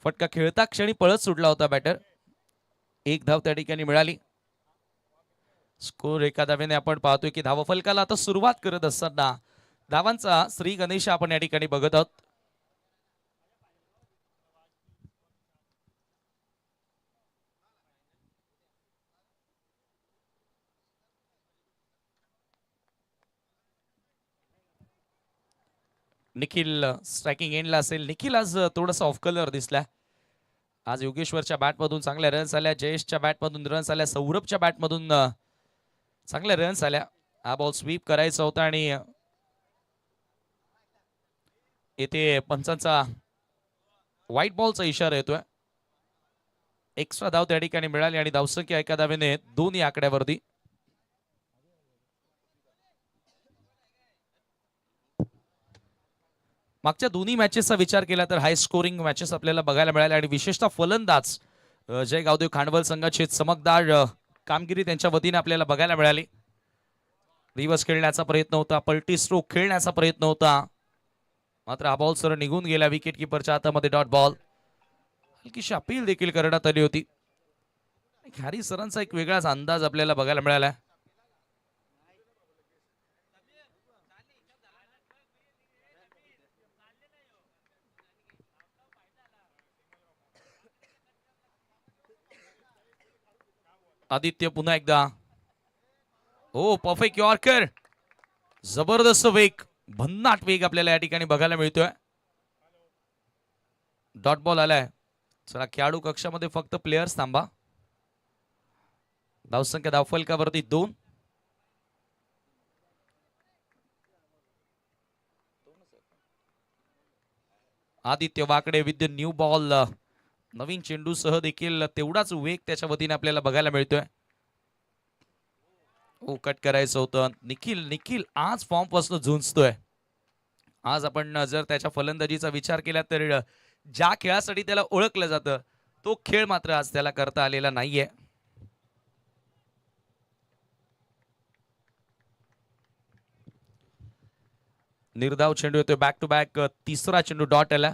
फटका खेळता क्षणी पळत सुटला होता बॅटर. एक धाव त्या ठिकाणी मिळाली. स्कोर एका धावेने आपण पाहतोय की धावफलकाला आता सुरुवात करत असताना धावांचा श्री गणेश आपण या ठिकाणी बघत आहोत. निखिल स्ट्रायकिंग एंडला असेल. निखिल आज थोडासा ऑफ कलर दिसला. आज योगेश्वरच्या बॅटमधून चांगल्या रन्स आल्या, जयेशच्या बॅटमधून रन्स आल्या, सौरभच्या बॅटमधून चांगल्या रन्स आल्या. हा बॉल स्वीप करायचा होता आणि येथे पंचांचा व्हाईट बॉलचा इशारा येतोय. एक्स्ट्रा धाव त्या ठिकाणी मिळाली आणि धावसंख्या एका धावेने 2 या आकड्यावरती. मागच्या दोन्ही मॅचेसचा विचार केला तर हाय स्कोरिंग मॅचेस आपल्याला बघायला मिळाल्या आणि विशेषतः फलंदाज जय गावदेव खांडवल संघाची चमकदार कामगिरी त्यांच्या वतीने आपल्याला बघायला मिळाली. रिव्हर्स खेळण्याचा प्रयत्न होता, पलटी स्ट्रोक खेळण्याचा प्रयत्न होता, मात्र हा बॉल सर निघून गेला विकेट किपरच्या हातामध्ये. Dot ball. हलकीशी अपील देखील करण्यात आली होती. हॅरी सरांचा एक वेगळाच अंदाज आपल्याला बघायला मिळाला. आदित्य पुन्हा एकदा. हो, परफेक्ट यॉर्कर. जबरदस्त वेग, भन्नाट वेग आपल्याला या ठिकाणी बघायला मिळतोय. डॉट बॉल आलाय. चला, खेळाडू कक्षामध्ये फक्त प्लेयर्स थांबा. धावसंख्या धावफलकावरती 2. आदित्य वाकडे विथ द न्यू बॉल. नवीन चेंडू सह देखील तेवढाच वेग त्याच्या वतीने आपल्याला बघायला मिळतोय. ओ, कट करायचं होतं. निखिल आज फॉर्म पासून झुंजतोय. आज आपण जर त्याच्या फलंदाजीचा विचार केला तर ज्या खेळासाठी त्याला ओळखलं जातं तो खेळ मात्र आज त्याला करता आलेला नाहीये. निर्धाव चेंडू येतोय. बॅक टू बॅक तिसरा चेंडू डॉट आला.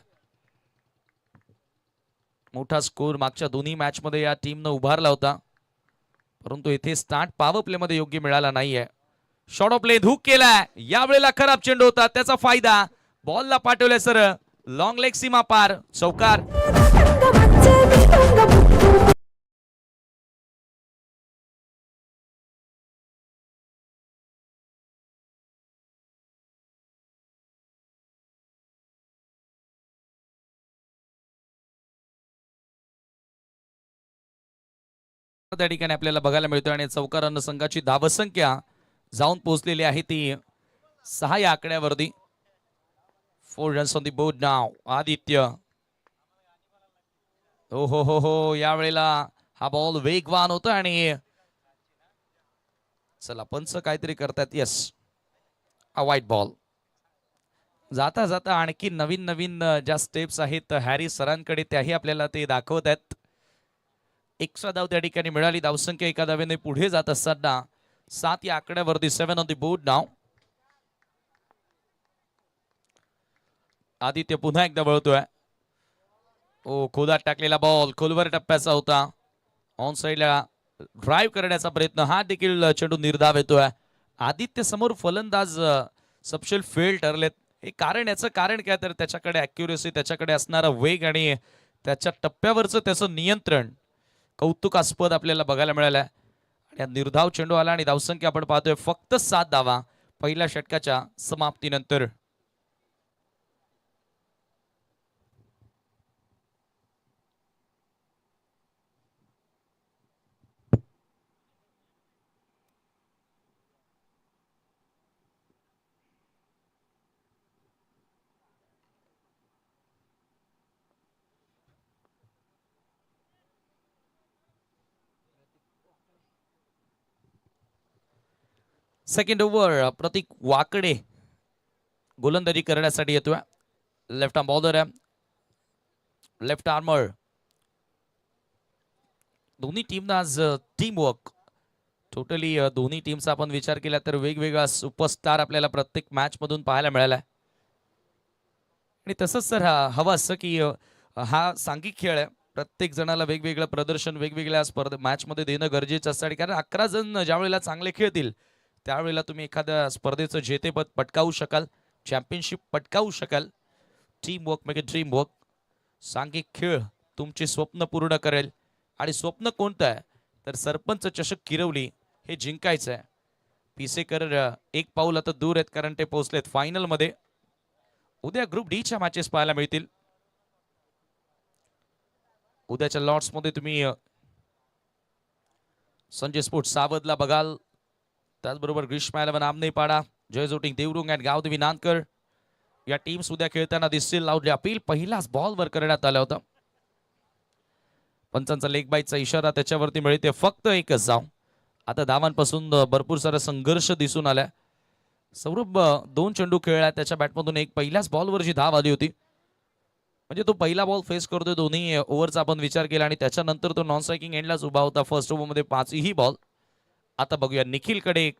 मोठा स्कोर मागच्या दोन्ही मॅच मध्ये या टीमनं उभारला होता, परंतु इथे स्टार्ट पॉवर प्ले मध्ये योग्य मिळाला नाहीये. शॉर्ट ऑफ प्ले धूक केलाय. यावेळेला खराब चेंडू होता, त्याचा फायदा. बॉलला पाठवले सर, लॉंग लेग सीमा पार, चौकार. त्या ठिकाणी आपल्याला बघायला मिळतोय आणि चौकार संघाची धावसंख्या जाऊन पोहोचलेली आहे ती 6 या आकड्यावरती. 4 रन्स ऑन द बोर्ड नाव. आदित्य. हो हो हो हो, यावेळेला हा बॉल वेगवान होता आणि चला पंच काहीतरी करतात. यस, हा व्हाईट बॉल. जाता जाता आणखी नवीन नवीन ज्या स्टेप्स आहेत हॅरी सरांकडे त्याही आपल्याला ते दाखवत आहेत. एक्स्ट्रा धाव त्या ठिकाणी मिळाली. धावसंख्या एका धावेने पुढे जात असताना 7 या आकड्यावरती. 7 ऑन द बोर्ड नाव. आदित्य पुन्हा एकदा वळतोय. ओ, खोदात टाकलेला बॉल खोलवर टप्प्याचा होता. ऑन साइडला ड्राईव्ह करण्याचा प्रयत्न, हा देखील चेंडू निर्धाव येतोय. आदित्य समोर फलंदाज सपशेल फेल ठरलेत. हे कारण, याचं कारण काय तर त्याच्याकडे अॅक्युरेसी, त्याच्याकडे असणारा वेग आणि त्याच्या टप्प्यावरचं त्याचं नियंत्रण कौतुकास्पद आपल्याला बघायला मिळालं. निर्धाव चेंडू आला आणि धावसंख्या आपण पाहतोय फक्त 7 धावा पहिल्या षटकाच्या समाप्तीनंतर. Second over. प्रतीक वाकडे गोलंदाजी करण्यासाठी येतोय. लेफ्ट आर्म बॉलर आहे, लेफ्ट आर्मर. दोन्ही टीमना आज टीम वर्क टोटली दोन्ही टीमचा आपण विचार केला तर वेगवेगळा सुपरस्टार आपल्याला प्रत्येक मॅच मधून पाहायला मिळाला. आणि तसंच सर हवं असं की हा सांघिक खेळ आहे. प्रत्येक जणाला वेगवेगळं प्रदर्शन वेगवेगळ्या मॅच मध्ये देणं गरजेचं असतं. आणि कारण 11 जण ज्या वेळेला चांगले खेळतील त्यावेळेला तुम्ही एखाद्या स्पर्धेचं जेतेपद पटकावू शकाल, चॅम्पियनशिप पटकावू शकाल. Team work make dream work. सांघिक खेळ तुमचे स्वप्न पूर्ण करेल. आणि स्वप्न कोणतं आहे तर सरपंच चषक किरवली हे जिंकायचं आहे. पिसेकर एक पाऊल आता दूर आहेत कारण ते पोहोचलेत फायनल मध्ये. उद्या ग्रुप डी च्या मॅचेस पाहायला मिळतील. उद्याच्या लॉट्स मध्ये तुम्ही संजय स्पोर्ट्स सावधला बघाल. त्याचबरोबर ग्रीष्मा 11 आमनेपाडा, जयजोटिंग देवरुंग आणि गावदेवी नांदकर या टीम्स उद्या खेळताना दिसतील. लावली अपील पहिलाच बॉलवर करण्यात आला होता. पंचांचा लेग बाईटचा इशारा त्याच्यावरती मिळते. फक्त एकच धाव. आता धावांपासून भरपूर सारा संघर्ष दिसून आलाय. सौरभ 2 चेंडू खेळला, त्याच्या बॅटमधून एक पहिल्याच बॉलवर जी धाव आली होती. म्हणजे तो पहिला बॉल फेस करतोय. दोन्ही ओव्हरचा आपण विचार केला आणि त्याच्यानंतर तो नॉन स्ट्रायकिंग एंडलाच उभा होता. फर्स्ट ओव्हरमध्ये 5ही बॉल. आता बघूया निखिलकडे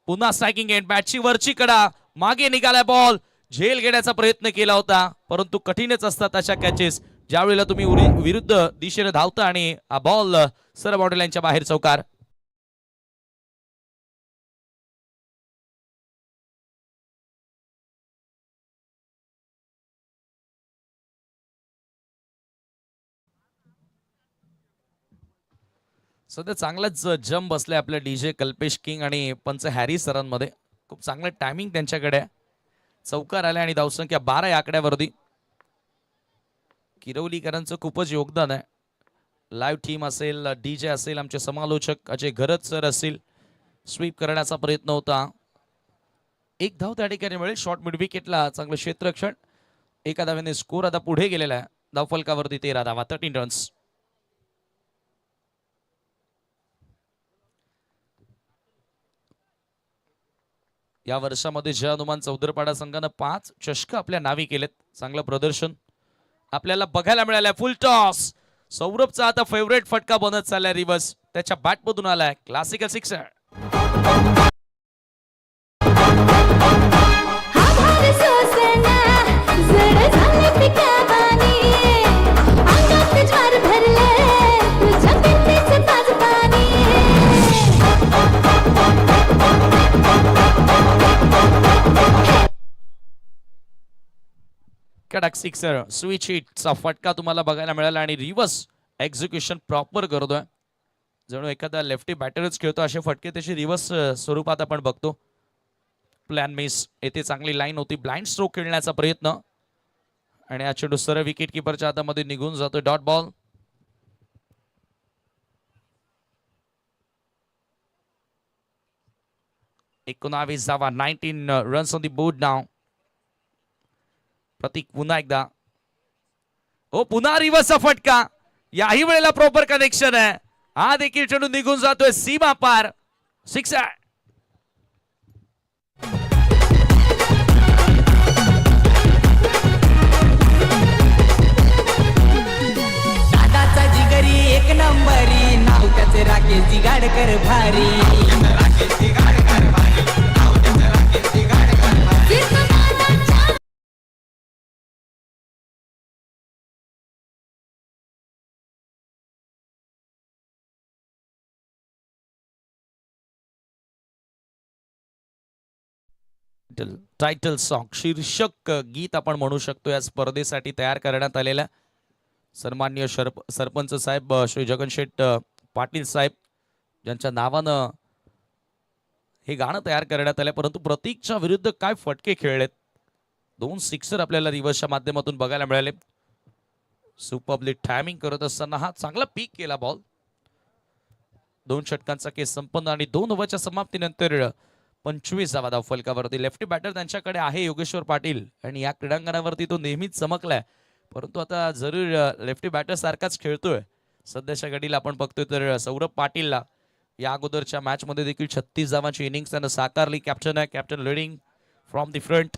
पुन्हा स्ट्रायकिंग एंड, बॅटची वरची कडा, मागे निघालाय बॉल. झेल घेण्याचा प्रयत्न केला होता परंतु कठीणच असतात अशा कॅचेस ज्यावेळेला तुम्ही विरुद्ध दिशेने धावता आणि हा बॉल सर बाउंड्री लाईनच्या बाहेर चौकार. सध्या चांगलाच जम बसलाय आपल्या डीजे कल्पेश किंग आणि पंच हॅरी सरांमध्ये. खूप चांगलं टायमिंग त्यांच्याकडे आहे. चौकार आले आणि धावसंख्या 12 या आकड्यावरती. किरवलीकरांचं खूपच योगदान आहे. लाईव्ह टीम असेल, डीजे असेल, आमचे समालोचक अजय घरत सर असतील. स्वीप करण्याचा प्रयत्न होता. एक धाव त्या ठिकाणी मिळेल. शॉर्ट मिड विकेटला चांगलं क्षेत्ररक्षण. एका धावेने स्कोर आता पुढे गेलेला आहे. धावफलकावरती 13 धावा, 13 रन्स. या वर्षामध्ये जय हनुमान चौदरपाडा संघानं 5 चषक आपल्या नावी केलेत. चांगलं प्रदर्शन आपल्याला बघायला मिळालंय. फुल टॉस. सौरभचा आता फेवरेट फटका बनत चाललाय रिव्हर्स. त्याच्या बॅटमधून आलाय क्लासिकल सिक्सर. कडक सिक्सर. स्विच हिटचा फटका तुम्हाला बघायला मिळाला आणि रिव्हर्स एक्झिक्युशन प्रॉपर करतोय. जणू एखादा लेफ्टी बॅटरच खेळतो असे फटके त्याची रिव्हर्स स्वरूपात आपण बघतो. Plan miss. येथे चांगली लाईन होती. ब्लाइंड स्ट्रोक खेळण्याचा प्रयत्न आणि हा चेंडू सरळ विकेट किपरच्या हातामध्ये निघून जातोय. Dot ball. एकोणावीस धावा, 19 रन्स ऑन दी बोर्ड नाव. प्रतीक पुन्हा एकदा. हो पुन्हा रिव्हर्सचा फटका. याही वेळेला प्रॉपर कनेक्शन आहे. हा देखील चेंडू निघून जातोय सीमा पार. सिक्सर. दादाचा जिगरी एक नंबरी नाव त्याचे राकेश जिगाडकर भारी. टायटल सॉन्ग शीर्षक गीत आपण म्हणू शकतो या स्पर्धेसाठी तयार करण्यात आलेल्या. सन्माननीय सरपंच साहेब श्री जगनशेठ पाटील साहेब ज्यांच्या नावानं हे गाणं तयार करण्यात आलं. परंतु प्रतीकच्या विरुद्ध काय फटके खेळलेत. 2 सिक्सर आपल्याला रिव्हर्सच्या माध्यमातून बघायला मिळाले. सुपरबली टायमिंग करत असताना हा चांगला पीक केला बॉल. 2 षटकांचा केस संपन्न आणि 2 ओव्हरच्या समाप्तीनंतर 25 धावा धावफलकावरती. लेफ्टी बॅटर त्यांच्याकडे आहे योगेश्वर पाटील आणि या क्रीडांगणावरती तो नेहमीच चमकलाय. परंतु आता जरूर लेफ्टी बॅटर सारखाच खेळतोय. सध्याच्या घडीला आपण बघतोय तर सौरभ पाटीलला या अगोदरच्या मॅच मध्ये देखील 36 धावांची इनिंग्स त्यानं साकारली. कॅप्टन आहे. Captain leading from the front.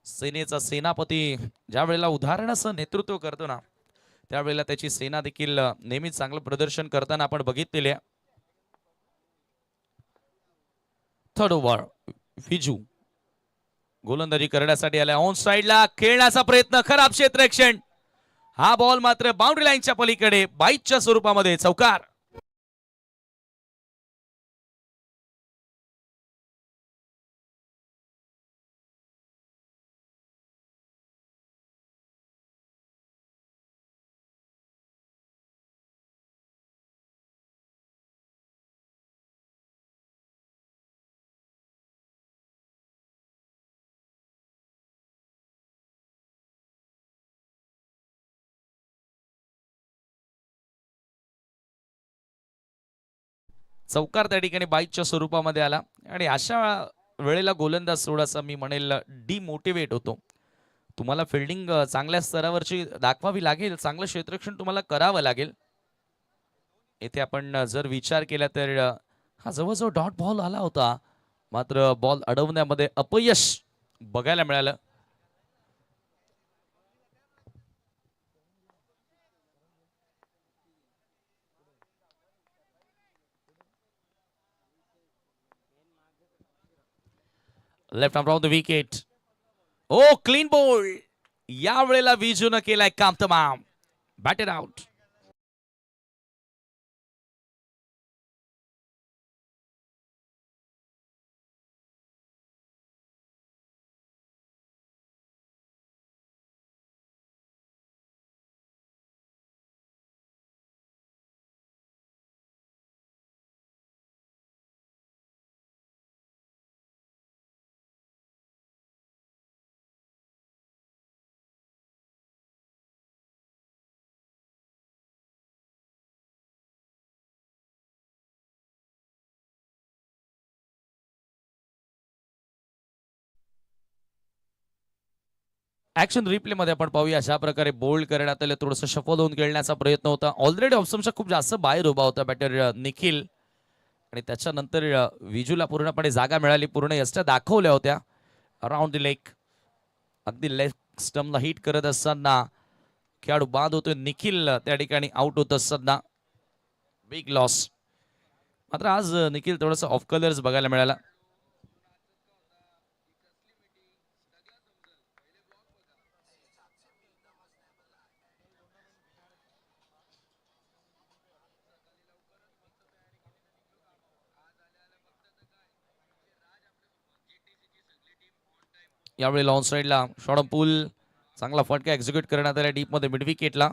सेनेचा सेनापती ज्या वेळेला उदाहरणाचं नेतृत्व करतो ना त्यावेळेला त्याची सेना देखील नेहमीच चांगलं प्रदर्शन करताना आपण बघितलेले आहे. Third over. विजू गोलंदाजी करण्यासाठी आलाय. ऑन साइडला खेळण्याचा प्रयत्न, खराब क्षेत्ररक्षण. हा बॉल मात्र बाउंड्री लाईनच्या पलीकडे बाईटच्या स्वरूपामध्ये चौकार. चौकार त्या ठिकाणी बाईटच्या स्वरूपामध्ये आला आणि अशा वेळेला गोलंदाज थोडासा मी म्हणेल डिमोटिवेट होतो. तुम्हाला फिल्डिंग चांगल्या स्तरावरची दाखवावी लागेल, चांगलं क्षेत्ररक्षण तुम्हाला करावं लागेल. येथे आपण जर विचार केला तर हा जवळजवळ डॉट बॉल आला होता, मात्र बॉल अडवण्यामध्ये अपयश बघायला मिळालं. Left arm round the wicket. ओ क्लीन बॉल. या वेळेला विजून केलाय काम तमाम. Batted out. ऍक्शन रिप्ले मध्ये आपण पाहूया अशा प्रकारे बोल्ड करण्यात आले. थोडंसं शफल होऊन खेळण्याचा प्रयत्न होता. ऑलरेडी ऑप्शनच्या खूप जास्त बाहेर उभा होता बॅटर निखिल आणि त्याच्यानंतर विजूला पूर्णपणे जागा मिळाली. पूर्ण यष्ट्या दाखवल्या होत्या अराउंड द लेग. अगदी लेग स्टम्पला हिट करत असताना खेळाडू बाद होतोय. निखिल त्या ठिकाणी आउट होत असताना बिग लॉस. मात्र आज निखिल थोडासा ऑफ कलर्स बघायला मिळाला. यावेळी लॉन साइडला शॉर्ट पूल चांगला फटका एक्झिक्यूट करण्यात आला डीप मध्ये मिड विकेटला.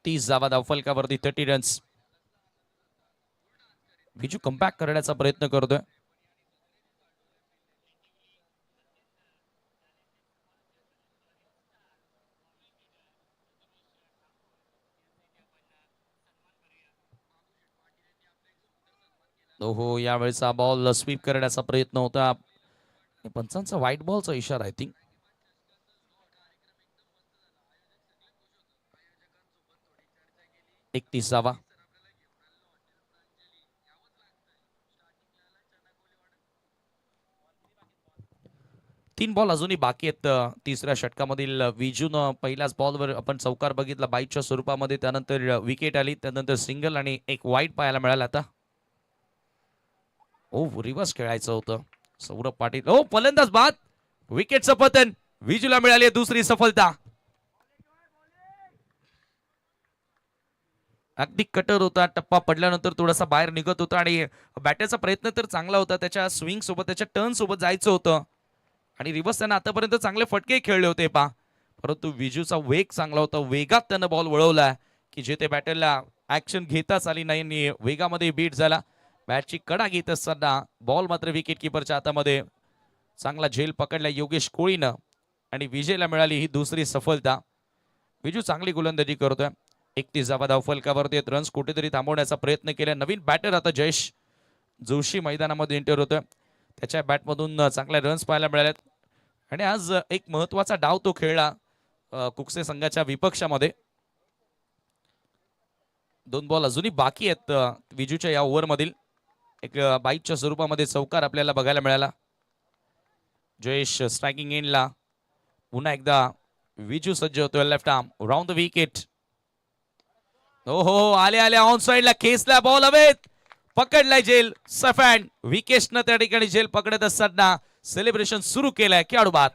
तीस धावा धावफलकावरती 30 रन्स. विजू कमबॅक करण्याचा प्रयत्न करतोय. हो, यावेळेचा बॉल स्वीप करण्याचा प्रयत्न होता. पंचांचा व्हाईट बॉलचा इशारा आय थिंक. 31 धावा. 3 बॉल अजूनही बाकी आहेत तिसऱ्या षटकामधील. विजून पहिल्याच बॉलवर आपण चौकार बघितला बाईटच्या स्वरूपामध्ये. त्यानंतर विकेट आली, त्यानंतर सिंगल आणि एक वाईट पाहायला मिळाला. आता ओ रिव्हर्स खेळायचं होतं. सौरभ पाटील ओ फलंदाज बाद. विकेटचं पतन. विजूला मिळाली दुसरी सफलता. अगदी कटर होता. टप्पा पडल्यानंतर थोडासा बाहेर निघत होता आणि बॅटरचा प्रयत्न तर चांगला होता. त्याच्या स्विंग सोबत, त्याच्या टर्न सोबत जायचं होतं आणि रिव्हर्स त्यानं आतापर्यंत चांगले फटके खेळले होते पा, परंतु विजूचा वेग चांगला होता. वेगात त्यानं बॉल वळवला की जेथे बॅटरला ऍक्शन घेताच आली नाही आणि वेगामध्ये बीट झाला. बॅटची कडा घेत असताना बॉल मात्र विकेट किपरच्या हातामध्ये. चांगला झेल पकडला योगेश कोळीनं आणि विजयला मिळाली ही दुसरी सफलता. विजू चांगली गोलंदाजी करतोय. 31 धावा धावफलकावरती रन्स कुठेतरी थांबवण्याचा प्रयत्न केला. नवीन बॅटर आता जयेश जोशी मैदानामध्ये एंटर होतोय. त्याच्या बॅटमधून चांगल्या रन्स पाहायला मिळाल्यात आणि आज एक महत्वाचा डाव तो खेळला कुकसे संघाच्या विपक्षामध्ये. 2 बॉल अजूनही बाकी आहेत विजूच्या या ओव्हरमधील. एक बाईटच्या स्वरूपामध्ये चौकार आपल्याला बघायला मिळाला. जयेश स्ट्रायकिंग एंडला. पुन्हा एकदा विजू सज्ज होतोय left arm round the wicket. हो आले आले ऑन साइडला खेचला बॉल हवेत. पकडलाय झेल सफॅन. विकेशनं त्या ठिकाणी झेल पकडत असताना सेलिब्रेशन सुरू केलंय खेळाडू बाद.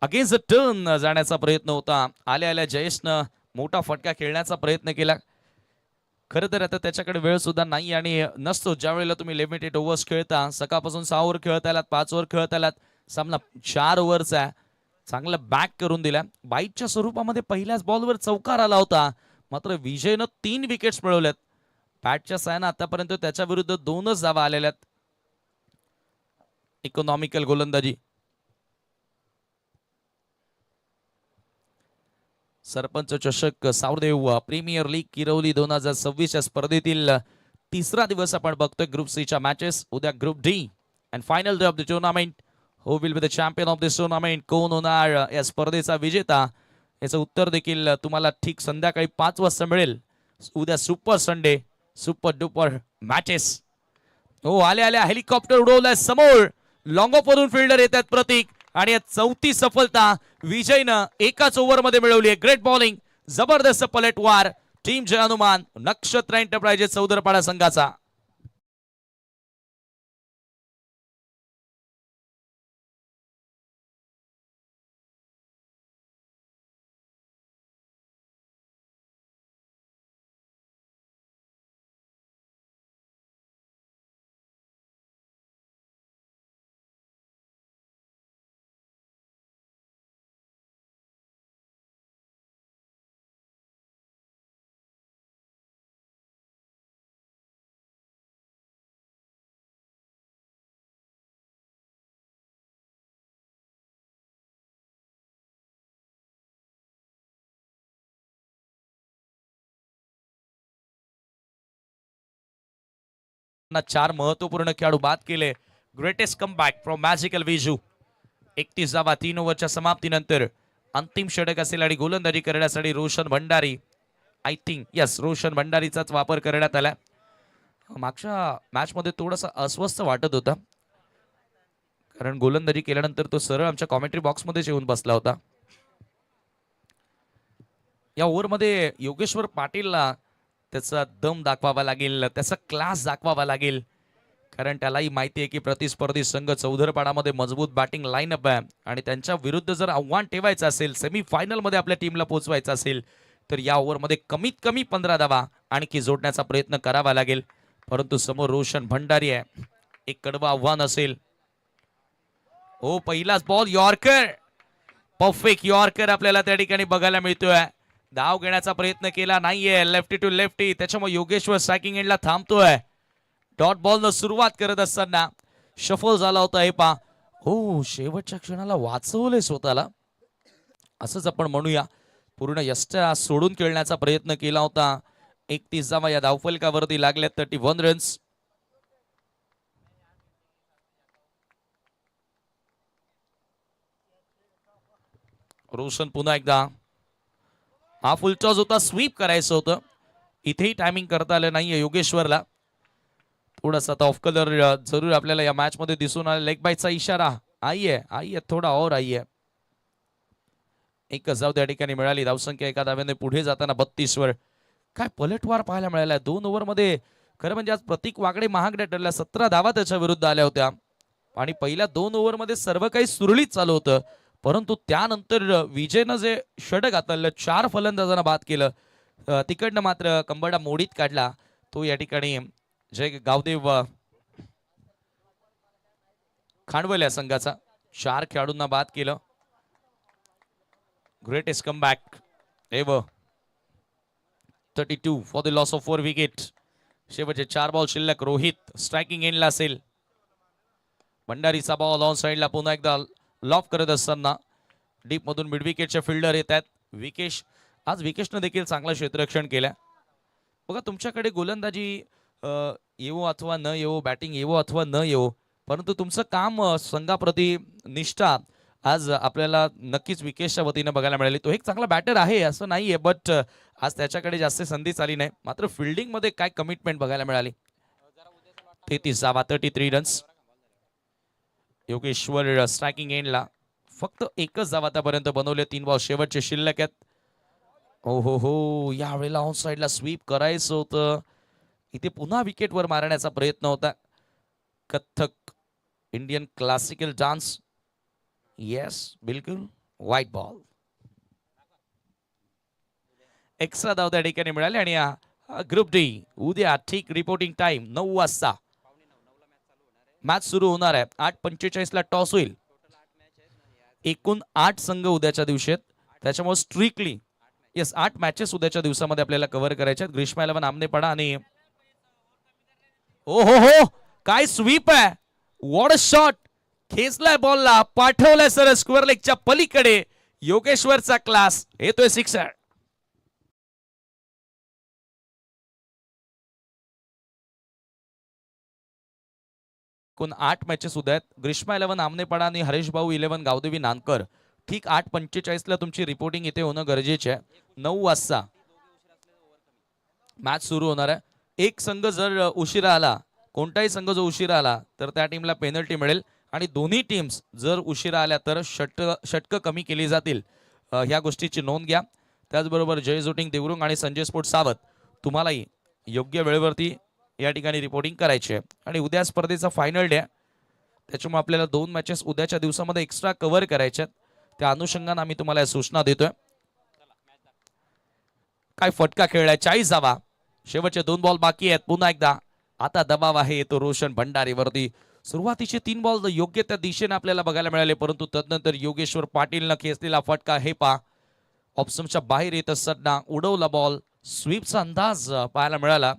अगेन्स्ट द टर्न जाण्याचा प्रयत्न होता. आल्या आल्या जयेशनं मोठा फटका खेळण्याचा प्रयत्न केला. खरं तर आता त्याच्याकडे वेळ सुद्धा नाही आणि नसतो. ज्या वेळेला तुम्ही लिमिटेड ओव्हर्स खेळता, सकाळपासून 6 ओव्हर खेळत आलात, 5 ओव्हर खेळत आलात, सामना 4 ओव्हरचा आहे. चांगला बॅक करून दिला. बाईटच्या स्वरूपामध्ये पहिल्याच बॉलवर चौकार आला होता. मात्र विजयनं 3 विकेट्स मिळवल्यात. बॅटच्या साहाय्यानं आतापर्यंत त्याच्या विरुद्ध 2च धावा आलेल्या आहेत. इकॉनॉमिकल गोलंदाजी. सरपंच चषक सावरदेव प्रीमियर लीग किरवली 2026 स्पर्धेतील तिसरा दिवस आपण बघतोय. ग्रुप सी च्या मॅचेस. उद्या group D and final day of the tournament. Who will be the champion of this tournament. कोण होणार या स्पर्धेचा विजेता, याचं उत्तर देखील तुम्हाला ठीक संध्याकाळी 5 वाजता मिळेल. उद्या super Sunday, super duper matches. हो आले आल्या हेलिकॉप्टर उडवलाय समोर. लॉंग ऑफ वरून फिल्डर येतात प्रतीक आणि या 4थी सफलता विजयनं एकाच ओव्हर मध्ये मिळवली आहे. ग्रेट बॉलिंग, जबरदस्त पलटवार. टीम जय हनुमान नक्षत्र एंटरप्राइजेस चौदरपाडा संघाचा. ना 4 महत्वपूर्ण खेळाडू बाद केले. Greatest comeback from magical Viju. 31 धावा 3 ओव्हरच्या समाप्तीनंतर. अंतिम षटक असेल आणि गोलंदाजी करण्यासाठी Roshan Bhandari, I think yes Roshan भंडारीचाच वापर करण्यात आला. मागच्या मॅच मध्ये थोडासा अस्वस्थ वाटत होता, कारण गोलंदाजी केल्यानंतर तो सरळ आमच्या कॉमेंट्री बॉक्स मध्ये येऊन बसला होता. या ओव्हर मध्ये योगेश्वर पाटीलला त्याचा दम दाखवावा लागेल, त्याचा क्लास दाखवावा लागेल, कारण त्यालाही माहिती आहे की प्रतिस्पर्धी संघ चौधरपाडामध्ये मजबूत बॅटिंग लाईनअप आहे आणि त्यांच्या विरुद्ध जर आव्हान ठेवायचं असेल, सेमी फायनल मध्ये आपल्या टीमला पोहोचवायचं असेल, तर या ओव्हरमध्ये कमीत कमी 15 धावा आणखी जोडण्याचा प्रयत्न करावा लागेल. परंतु समोर रोशन भंडारी आहे. एक कडवं आव्हान असेल. हो पहिलाच बॉल यॉर्कर, परफेक्ट यॉर्कर आपल्याला त्या ठिकाणी बघायला मिळतोय. धाव घेण्याचा प्रयत्न केला नाहीये, लेफ्टी टू लेफ्टी. त्याच्यामुळे योगेश्वर स्ट्रायकिंग एंडला थांबतोय. डॉट बॉल न सुरुवात करत असताना शफल झाला होता हे पा. हो शेवटच्या क्षणाला वाचवले स्वतःला, असंच आपण म्हणूया. पूर्ण यष्टा सोडून खेळण्याचा प्रयत्न केला होता. 31 धावा या धावफलकावरती लागल्या. 31 रन्स. रोशन पुन्हा एकदा. हा फुल टॉस होता, स्वीप करायचं होतं. इथेही टायमिंग करता आलं नाहीये योगेश्वरला. थोडासा ऑफ कलर जरूर आपल्याला या मॅच मध्ये दिसून आला. लेग बायचा इशारा आईये थोडा और आईये. एकच धाव त्या ठिकाणी मिळाली. धावसंख्या एका धाव्याने पुढे जाताना 32 वर. काय पलटवार पाहायला मिळाला 2 ओव्हर मध्ये. खरं म्हणजे आज प्रतीक वाकडे महागड्या ठरल्या. 17 धावा त्याच्या विरुद्ध आल्या होत्या आणि पहिल्या 2 ओव्हर मध्ये सर्व काही सुरळीत चालू होतं. परंतु त्यानंतर विजयनं जे षटक हाताळलं, 4 फलंदाजांना बाद केलं. तिकडनं मात्र कंबडा मोडीत काढला. तो या ठिकाणी जय गावदेव खांडवल या संघाचा. 4 खेळाडूंना बाद केलं. Greatest comeback ever. 32 for the loss of 4 wicket. शेवटचे 4 बॉल शिल्लक. रोहित स्ट्रायकिंग एंडला असेल. भंडारीचा बॉल ऑन साइडला पुन्हा एकदा लॉफ करत असताना डीप मधून मिड विकेटचे फिल्डर येत आहेत. आज विकेशनं देखील चांगलं क्षेत्ररक्षण केलं. बघा तुमच्याकडे गोलंदाजी येवो अथवा न येवो, बॅटिंग येवो अथवा न येवो, परंतु तुमचं काम संघाप्रती निष्ठा आज आपल्याला नक्कीच विकेशच्या वतीनं बघायला मिळाली. तो एक चांगला बॅटर आहे असं नाहीये, बट आज त्याच्याकडे जास्त संधीच आली नाही. मात्र फिल्डिंग मध्ये काय कमिटमेंट बघायला मिळाली. 33 धावा 33 रन्स. योगेश्वर स्ट्रायकिंग एंडला फक्त एकच धाव आतापर्यंत बनवले. 3 बॉल शेवटचे शिल्लक आहेत. हो हो हो, यावेळेला ऑन साईडला स्वीप करायचं होतं. इथे पुन्हा विकेटवर मारण्याचा प्रयत्न होता. Kathak Indian classical dance. Yes बिलकुल. White ball. एक्स्ट्रा धाव त्या ठिकाणी मिळाले आणि ग्रुप डी उद्या ठीक रिपोर्टिंग टाइम 9 वाजता मॅच सुरू होणार आहे. 8:45 ला टॉस होईल. एकूण 8 संघ उद्याच्या दिवशी आहेत. त्याच्यामुळे स्ट्रिक्टली येस 8 मॅचेस उद्याच्या दिवसामध्ये आपल्याला कव्हर करायचे आहेत. ग्रीष्मा 11 आमनेपाडा आणि ओ हो हो, काय स्वीप आहे. What a shot. खेचलाय बॉलला, पाठवलाय सर स्क्वेअर लेगच्या पलीकडे. योगेश्वरचा क्लास. येतोय सिक्सर. एकूण 8 मॅचेस उद्या आहेत. ग्रीष्मा 11 आमनेपाडा आणि हरेश भाऊ 11 गावदेवी नानकर. ठीक 8:45 ला तुमची रिपोर्टिंग इथे होणं गरजेचे आहे. 9 वाजता मॅच सुरू होणार आहे. एक संघ जर उशिरा आला, कोणताही संघ जो उशिरा आला तर त्या टीमला पेनल्टी मिळेल आणि दोन्ही टीम्स जर उशिरा आल्या तर षटकं कमी केली जातील. ह्या गोष्टीची नोंद घ्या. त्याचबरोबर जय जोटिंग देवरुंग आणि संजय स्पोर्ट सावत तुम्हालाही योग्य वेळेवरती या ठिकाणी रिपोर्टिंग करायची आहे. आणि उद्या स्पर्धेचा फायनल डे आहे. त्याच्यामुळे आपल्याला 2 मॅचेस उद्याच्या दिवसामध्ये एक्स्ट्रा कव्हर करायच्या आहेत. त्या अनुषंगाने आम्ही तुम्हाला सूचना देतोय. काय फटका खेळलाय. 40 धावा. शेवटचे 2 बॉल बाकी आहेत. पुन्हा एकदा आता दबाव आहे तो रोशन भंडारीवरती. सुरुवातीचे 3 बॉल योग्य त्या दिशेने आपल्याला बघायला मिळाले, परंतु तदनंतर योगेश्वर पाटीलनं खेचलेला फटका हे पा ऑप्शनच्या बाहेर येत असताना उडवला बॉल. स्वीपचा अंदाज पाहायला मिळाला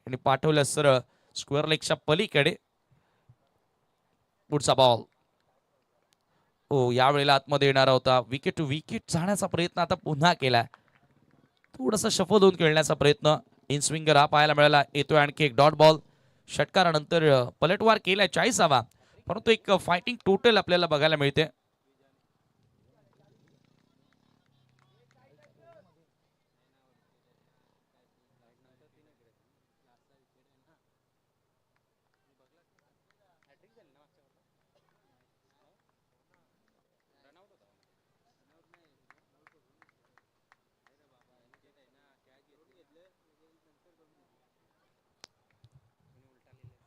आणि पाठवलं सरळ स्क्वेअर लेगच्या पलीकडे. पुढचा बॉल हो यावेळेला आतमध्ये येणारा होता. विकेट टू विकेट जाण्याचा प्रयत्न आता पुन्हा केलाय. थोडासा शफल होऊन खेळण्याचा प्रयत्न इन स्विंगर हा पाहायला मिळाला. येतोय आणखी एक डॉट बॉल. षटकारानंतर पलटवार केलाय 40 धावा, परंतु एक फायटिंग टोटल आपल्याला बघायला मिळते.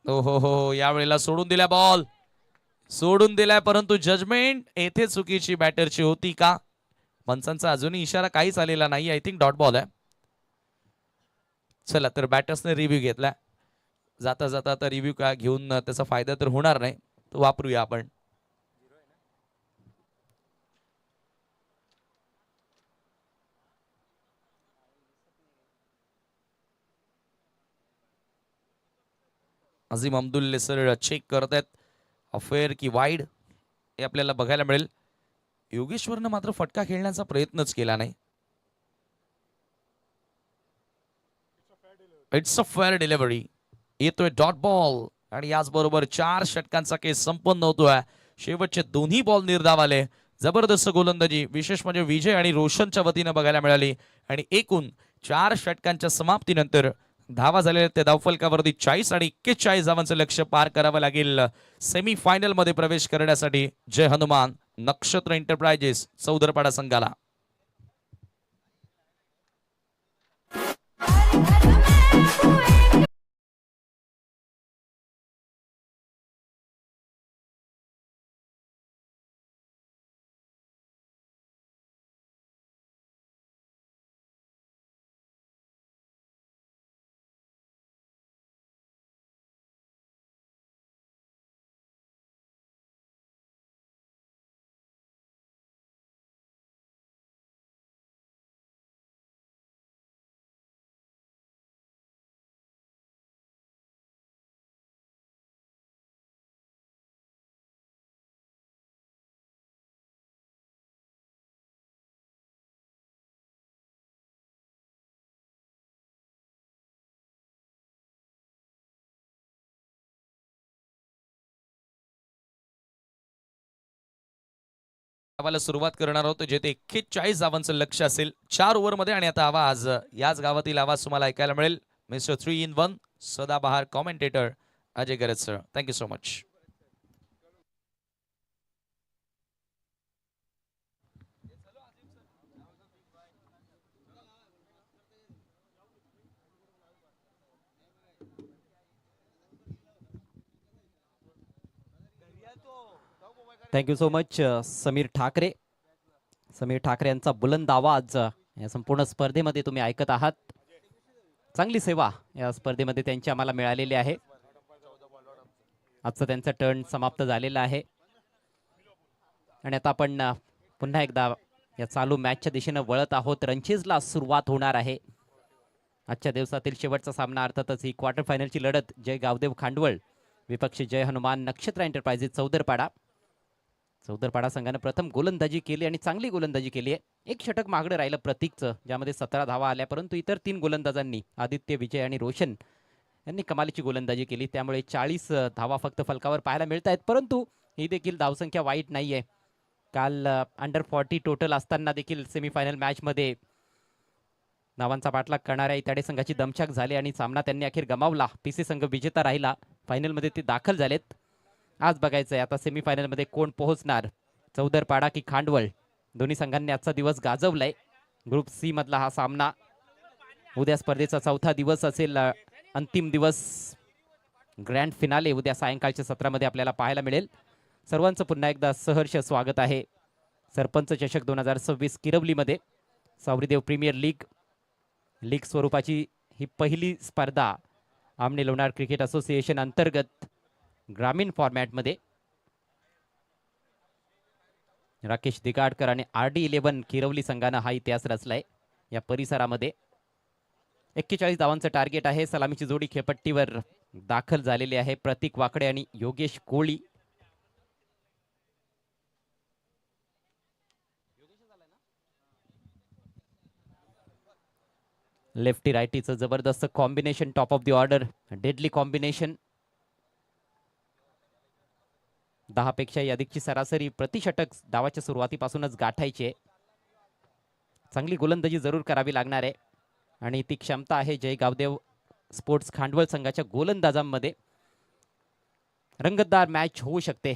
हो हो हो, यावेळेला सोडून दिला बॉल. सोडून दिलाय, परंतु जजमेंट येथे चुकीची बॅटरची होती का. पंचांचा अजूनही इशारा काहीच आलेला नाही. आय थिंक डॉट बॉल आहे. चला तर बॅटर्सने रिव्ह्यू घेतला. जाता जाता आता रिव्ह्यू का घेऊन त्याचा फायदा तर होणार नाही, तो वापरूया आपण. अझीम अब्दुल्ले सर चेक करत आहेत अफेअर की वाईड हे आपल्याला बघायला मिळेल. योगेश्वरनं मात्र फटका खेळण्याचा प्रयत्नच केला नाही. It's a fair delivery. येतोय डॉट बॉल आणि याचबरोबर 4 षटकांचा केस संपन्न होतोय. शेवटचे दोन्ही बॉल निर्धाव आले. जबरदस्त गोलंदाजी विशेष म्हणजे विजय आणि रोशनच्या वतीनं बघायला मिळाली. आणि एकूण 4 षटकांच्या समाप्तीनंतर धावा झालेल्या त्या धावफलकावरती 40 आणि 41 धावांचं लक्ष्य पार करावं लागेल सेमी फायनल मध्ये प्रवेश करण्यासाठी. जय हनुमान नक्षत्र एंटरप्राइजेस चौदरपाडा संघाला. धावाला सुरुवात करणार आहोत जेथे 41 धावांचं लक्ष असेल 4 ओव्हरमध्ये. आणि आता आवाज याच गावातील आवाज तुम्हाला ऐकायला मिळेल. मिस्टर 3 in 1 सदाबहार कॉमेंटेटर अजय गरज sir. Thank you so much. Thank you so much Sameer Thackeray. Sameer Thackeray यांचा बुलंद आवाज या संपूर्ण स्पर्धेमध्ये तुम्ही ऐकत आहात. चांगली सेवा या स्पर्धेमध्ये त्यांची आम्हाला मिळालेली आहे. आजचं त्यांचं टर्न समाप्त झालेलं आहे आणि आता आपण पुन्हा एकदा या चालू मॅचच्या दिशेनं वळत आहोत. रंचेजला सुरुवात होणार आहे. आजच्या दिवसातील शेवटचा सामना अर्थातच ही क्वार्टर फायनलची लढत. जय गावदेव खांडवळ विपक्षी जय हनुमान नक्षत्र एंटरप्राइजेस चौदरपाडा. चौदरपाडा संघानं प्रथम गोलंदाजी केली आणि चांगली गोलंदाजी केली आहे. एक षटक मागडं राहिलं प्रतीकचं, ज्यामध्ये 17 धावा आल्या, परंतु इतर 3 गोलंदाजांनी आदित्य, विजय आणि रोशन यांनी कमालीची गोलंदाजी केली. त्यामुळे 40 धावा फक्त फलकावर पाहायला मिळत आहेत. परंतु ही देखील धावसंख्या वाईट नाहीये. काल अंडर 40 टोटल असताना देखील सेमीफायनल मॅचमध्ये धावांचा पाठलाग करणाऱ्या इताडे संघाची दमछाक झाली आणि सामना त्यांनी अखेर गमावला. पीसी संघ विजेता राहिला. फायनलमध्ये ते दाखल झालेत. आज बघायचंय आता सेमीफायनलमध्ये कोण पोहोचणार, चौदरपाडा की खांडवळ. दोन्ही संघांनी आजचा दिवस गाजवलाय. ग्रुप सी मधला हा सामना. उद्या स्पर्धेचा 4था दिवस असेल. अंतिम दिवस ग्रँड फिनाले उद्या सायंकाळच्या सत्रामध्ये आपल्याला पाहायला मिळेल. सर्वांचं पुन्हा एकदा सहर्ष स्वागत आहे सरपंच चषक 2026 किरवलीमध्ये. सावरीदेव प्रीमियर लीग स्वरूपाची ही पहिली स्पर्धा आमने लोणार क्रिकेट असोसिएशन अंतर्गत ग्रामीण फॉर्मॅटमध्ये. राकेश दिगाडकर आणि RD11 किरवली संघानं हा इतिहास रचलाय या परिसरामध्ये. 41 धावांचं टार्गेट आहे. सलामीची जोडी खेळपट्टीवर दाखल झालेली आहे. प्रतीक वाकडे आणि योगेश कोळी. लेफ्टी रायटीचं जबरदस्त combination, top of the order, deadly combination. 10 पेक्षाही अधिकची सरासरी प्रतिषटक डावाच्या सुरुवातीपासूनच गाठायची आहे. चांगली गोलंदाजी जरूर करावी लागणार आहे आणि ती क्षमता आहे जय गावदेव स्पोर्ट्स खांडवळ संघाच्या गोलंदाजांमध्ये. रंगतदार मॅच होऊ शकते.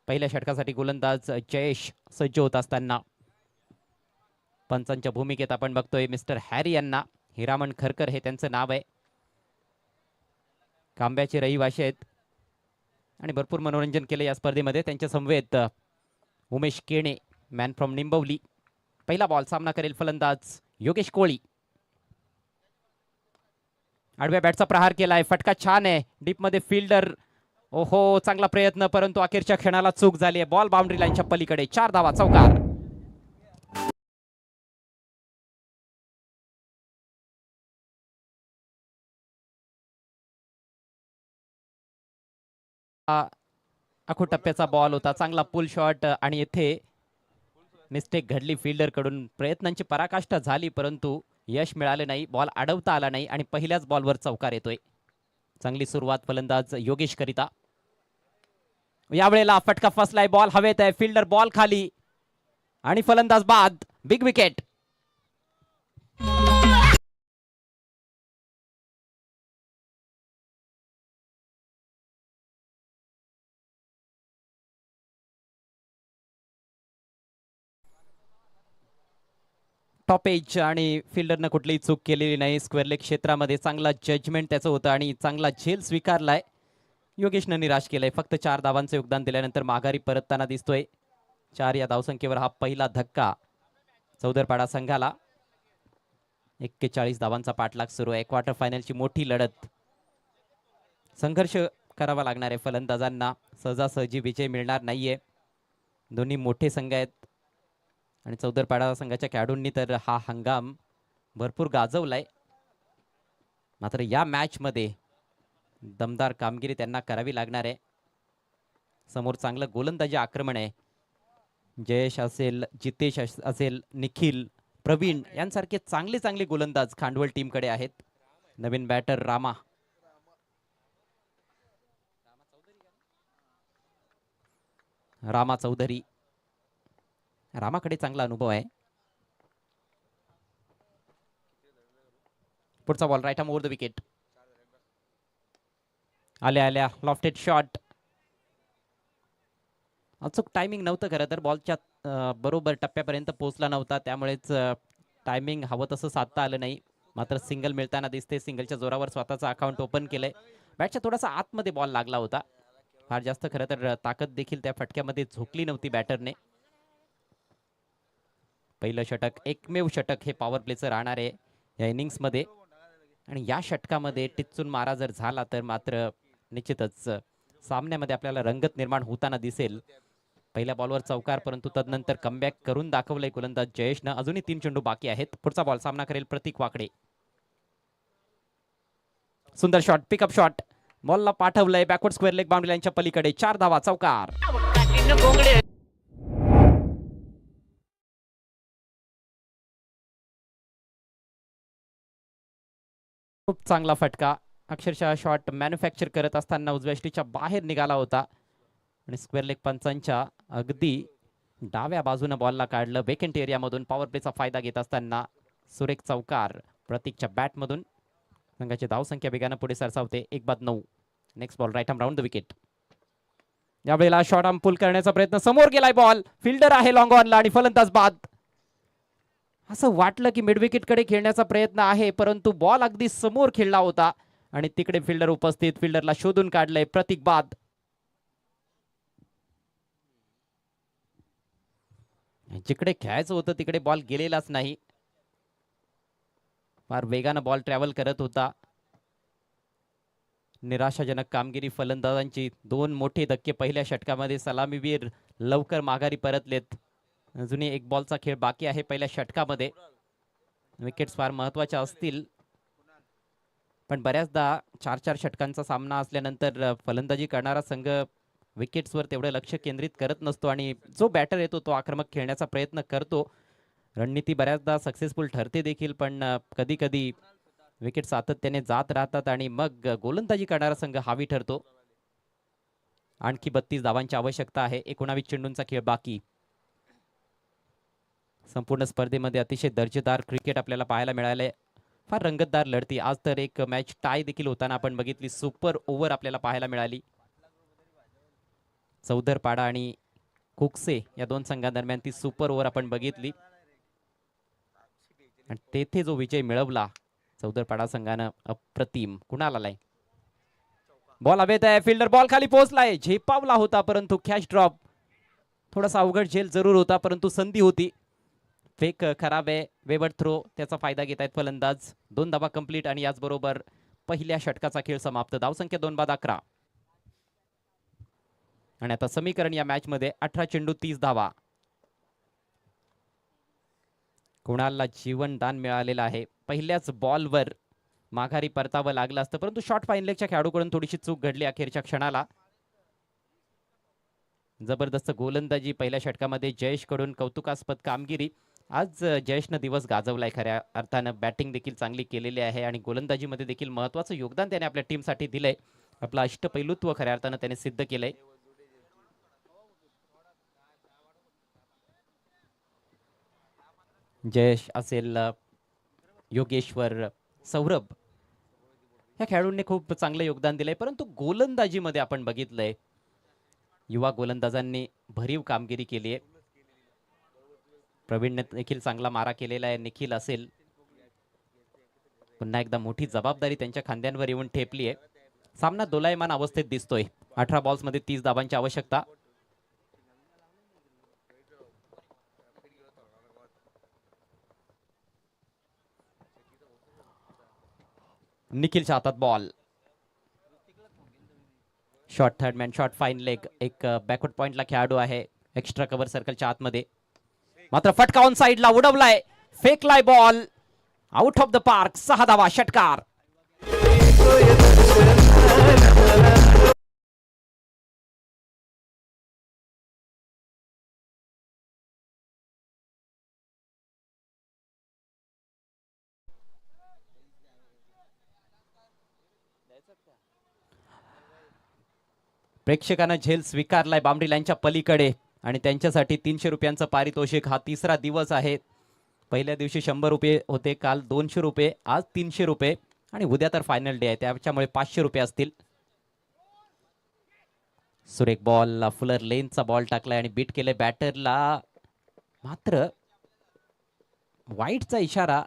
पहिल्या षटकासाठी गोलंदाज जयेश सज्ज होत असताना पंचांच्या भूमिकेत आपण बघतोय मिस्टर हॅरी यांना. हिरामण खरकर हे त्यांचं नाव आहे. कांब्याचे रहिवाशी आहेत आणि भरपूर मनोरंजन केले या स्पर्धेमध्ये. त्यांच्या समवेत उमेश केणे, मॅन फ्रॉम निंबवली. पहिला बॉल सामना करेल फलंदाज योगेश कोळी. आडव्या बॅटचा प्रहार केलाय. फटका छान आहे. डीप मध्ये फिल्डर, ओहो चांगला प्रयत्न, परंतु अखेरच्या क्षणाला चूक झाली आहे. बॉल बाउंड्री लाईनच्या पलीकडे. 4 धावा, चौकार. आखूड टप्प्याचा बॉल होता. चांगला पुल शॉट आणि येथे मिस्टेक घडली फिल्डर कडून. प्रयत्नांची पराकाष्ठा झाली परंतु यश मिळाले नाही. बॉल अडवता आला नाही आणि पहिल्याच बॉलवर चौकार येतोय. चांगली सुरुवात फलंदाज योगेश करिता. यावेळेला फटका फसलाय. बॉल हवेत आहे. फिल्डर बॉल खाली आणि फलंदाज बाद. Big wicket. टॉप एज आणि फिल्डरनं कुठलीही चूक केलेली नाही. स्क्वेअर लेग क्षेत्रामध्ये चांगला जजमेंट त्याचं होतं आणि चांगला झेल स्वीकारलाय. योगेशनं निराश केलंय. फक्त 4 धावांचं योगदान दिल्यानंतर माघारी परतताना दिसतोय. 4 या धावसंख्येवर हा पहिला धक्का चौदरपाडा संघाला. 41 धावांचा पाठलाग सुरू आहे. क्वार्टर फायनलची मोठी लढत. संघर्ष करावा लागणार आहे फलंदाजांना. सहजासहजी विजय मिळणार नाहीये. दोन्ही मोठे संघ आहेत आणि चौदरपाडा संघाच्या खेळाडूंनी तर हा हंगाम भरपूर गाजवलाय. मात्र या मॅच मध्ये दमदार कामगिरी त्यांना करावी लागणार आहे. समोर चांगलं गोलंदाजी आक्रमण आहे. जयेश असेल, जितेश असेल, निखिल, प्रवीण यांसारखे चांगले चांगले गोलंदाज खांडवळ टीमकडे आहेत. नवीन बॅटर रामा चौधरी रामाकडे चांगला अनुभव आहे. पुढचा ball right arm over the wicket. आल्या आल्या लॉफ्टेड शॉट. अचूक टायमिंग नव्हतं खरं तर, बॉलच्या बरोबर टप्प्यापर्यंत पोहोचला नव्हता, त्यामुळेच टायमिंग हवं तसं साधता आलं नाही. मात्र सिंगल मिळताना दिसते. सिंगलच्या जोरावर स्वतःचं अकाउंट ओपन केलंय. बॅटच्या थोडासा आतमध्ये बॉल लागला होता. फार जास्त खरं तर ताकद देखील त्या फटक्यामध्ये झोकली नव्हती बॅटरने. पहिलं षटक, एकमेव षटक हे पॉवर प्लेचं राहणार आहे या इनिंग्समध्ये. आणि या षटकामध्ये टिच्चून मारा जर झाला तर मात्र निश्चितच सामन्यामध्ये आपल्याला रंगत निर्माण होताना दिसेल. पहिल्या बॉलवर चौकार, परंतु तदनंतर कमबॅक करून दाखवलंय गोलंदाज जयेशनं. अजूनही 3 चेंडू बाकी आहेत. पुढचा बॉल सामना करेल प्रतीक वाकडे. सुंदर शॉट, पिकअप शॉट. बॉलला पाठवलंय बॅकवर्ड स्क्वेअर लेग बाउंड्री लाईनच्या पलीकडे. 4 धावा, चौकार. खूप चांगला फटका. अक्षरशः शॉट मॅन्युफॅक्चर करत असताना उजव्या यष्टीच्या बाहेर निघाला होता आणि स्क्वेअर लेग पंचांच्या अगदी डाव्या बाजूनं बॉलला काढलं. वेकेंट एरियामधून पॉवर प्लेचा फायदा घेत असताना सुरेख चौकार प्रतीकच्या बॅटमधून. संघाची धावसंख्या वेगानं पुढे सरसावते. 1-9. Next ball right arm round the wicket. यावेळेला शॉर्ट आर्म पुल करण्याचा प्रयत्न. समोर गेलाय बॉल. फिल्डर आहे लॉंग ऑनला आणि फलंदाज बाद. असं वाटलं की मिड विकेट कडे खेळण्याचा प्रयत्न आहे, परंतु बॉल अगदी समोर खेळला होता आणि तिकडे फिल्डर उपस्थित. फिल्डरला शोधून काढलंय. प्रतीक बाद. जिकडे खेळायचं होतं तिकडे बॉल गेलेलाच नाही. फार वेगानं बॉल ट्रॅव्हल करत होता. निराशाजनक कामगिरी फलंदाजांची. 2 मोठे धक्के पहिल्या षटकामध्ये. सलामीवीर लवकर माघारी परतलेत. अजूनही 1 बॉलचा खेळ बाकी आहे पहिल्या षटकामध्ये. विकेट्स फार महत्वाच्या असतील, पण बऱ्याचदा 4-4 षटकांचा सामना असल्यानंतर फलंदाजी करणारा संघ विकेट्सवर तेवढं लक्ष केंद्रित करत नसतो आणि जो बॅटर येतो तो आक्रमक खेळण्याचा प्रयत्न करतो. रणनीती बऱ्याचदा सक्सेसफुल ठरते देखील, पण कधी कधी विकेट सातत्याने जात राहतात आणि मग गोलंदाजी करणारा संघ हावी ठरतो. आणखी 32 धावांची आवश्यकता आहे. 19 चेंडूंचा खेळ बाकी. संपूर्ण स्पर्धेमध्ये अतिशय दर्जेदार क्रिकेट आपल्याला पाहायला मिळाले. फार रंगतदार लढती. आज तर एक मॅच टाय देखील होताना आपण बघितली. सुपर ओव्हर आपल्याला पाहायला मिळाली. चौधरपाडा आणि कुकसे या 2 संघांदरम्यान ती सुपर ओव्हर आपण बघितली आणि तेथे जो विजय मिळवला चौधरपाडा संघानं, अप्रतिम. कुणाला आलाय बॉल हवेत आहे. फिल्डर बॉल खाली पोहोचलाय. झेपावला होता परंतु कॅच ड्रॉप. थोडासा अवघड झेल जरूर होता, परंतु संधी होती. फेक खराब आहे. वेवर्ड थ्रो, त्याचा फायदा घेत आहेत फलंदाज. 2 धावा कंप्लीट आणि याचबरोबर पहिल्या षटकाचा खेळ समाप्त. धावसंख्या 2-11 आणि आता समीकरण या मॅच मध्ये 18 चेंडू 30 धावा. कुणालला जीवनदान मिळालेलं आहे. पहिल्याच बॉलवर माघारी परतावं लागलं असतं, परंतु शॉर्ट फाईन लेगच्या खेळाडूकडून थोडीशी चूक घडली अखेरच्या क्षणाला. जबरदस्त गोलंदाजी पहिल्या षटकामध्ये जयेश कडून. कौतुकास्पद कामगिरी. आज जयेशनं दिवस गाजवलाय खऱ्या अर्थानं. बॅटिंग देखील चांगली केलेली आहे आणि गोलंदाजीमध्ये देखील महत्वाचं योगदान त्याने आपल्या टीमसाठी दिलंय. आपलं अष्टपैलुत्व खऱ्या अर्थानं त्याने सिद्ध केलंय. जयेश असेल, योगेश्वर, सौरभ या खेळाडूंनी खूप चांगलं योगदान दिलंय, परंतु गोलंदाजीमध्ये आपण बघितलंय युवा गोलंदाजांनी भरीव कामगिरी केली आहे. प्रवीणने देखील चांगला मारा केलेला आहे. निखिल असेल, पुन्हा एकदा मोठी जबाबदारी त्यांच्या खांद्यांवर येऊन ठेपली आहे. सामना दोलायमान अवस्थेत दिसतोय. 18 बॉल्स मध्ये 30 धावांची आवश्यकता. निखिलच्या हातात ball. Short third man, short fine leg. एक बॅकवर्ड पॉइंटला खेळाडू आहे एक्स्ट्रा कव्हर सर्कलच्या आतमध्ये. मात्र फटका ऑन साइडला उडवलाय. फेकलाय ball. Out of the park. 6 धावा, षटकार. प्रेक्षकांना झेल स्वीकारलाय बाउंड्री लाईनच्या पलीकडे. आणि त्यांच्यासाठी 300 रुपयांचं पारितोषिक. हा तिसरा दिवस आहे. पहिल्या दिवशी 100 रुपये होते, काल 200 रुपये, आज 300 रुपये आणि उद्या तर फायनल डे आहे त्याच्यामुळे 500 रुपये असतील. सुरेख बॉल, फुलर लेनचा बॉल टाकलाय आणि बीट केलंय बॅटरला. मात्र वाईटचा इशारा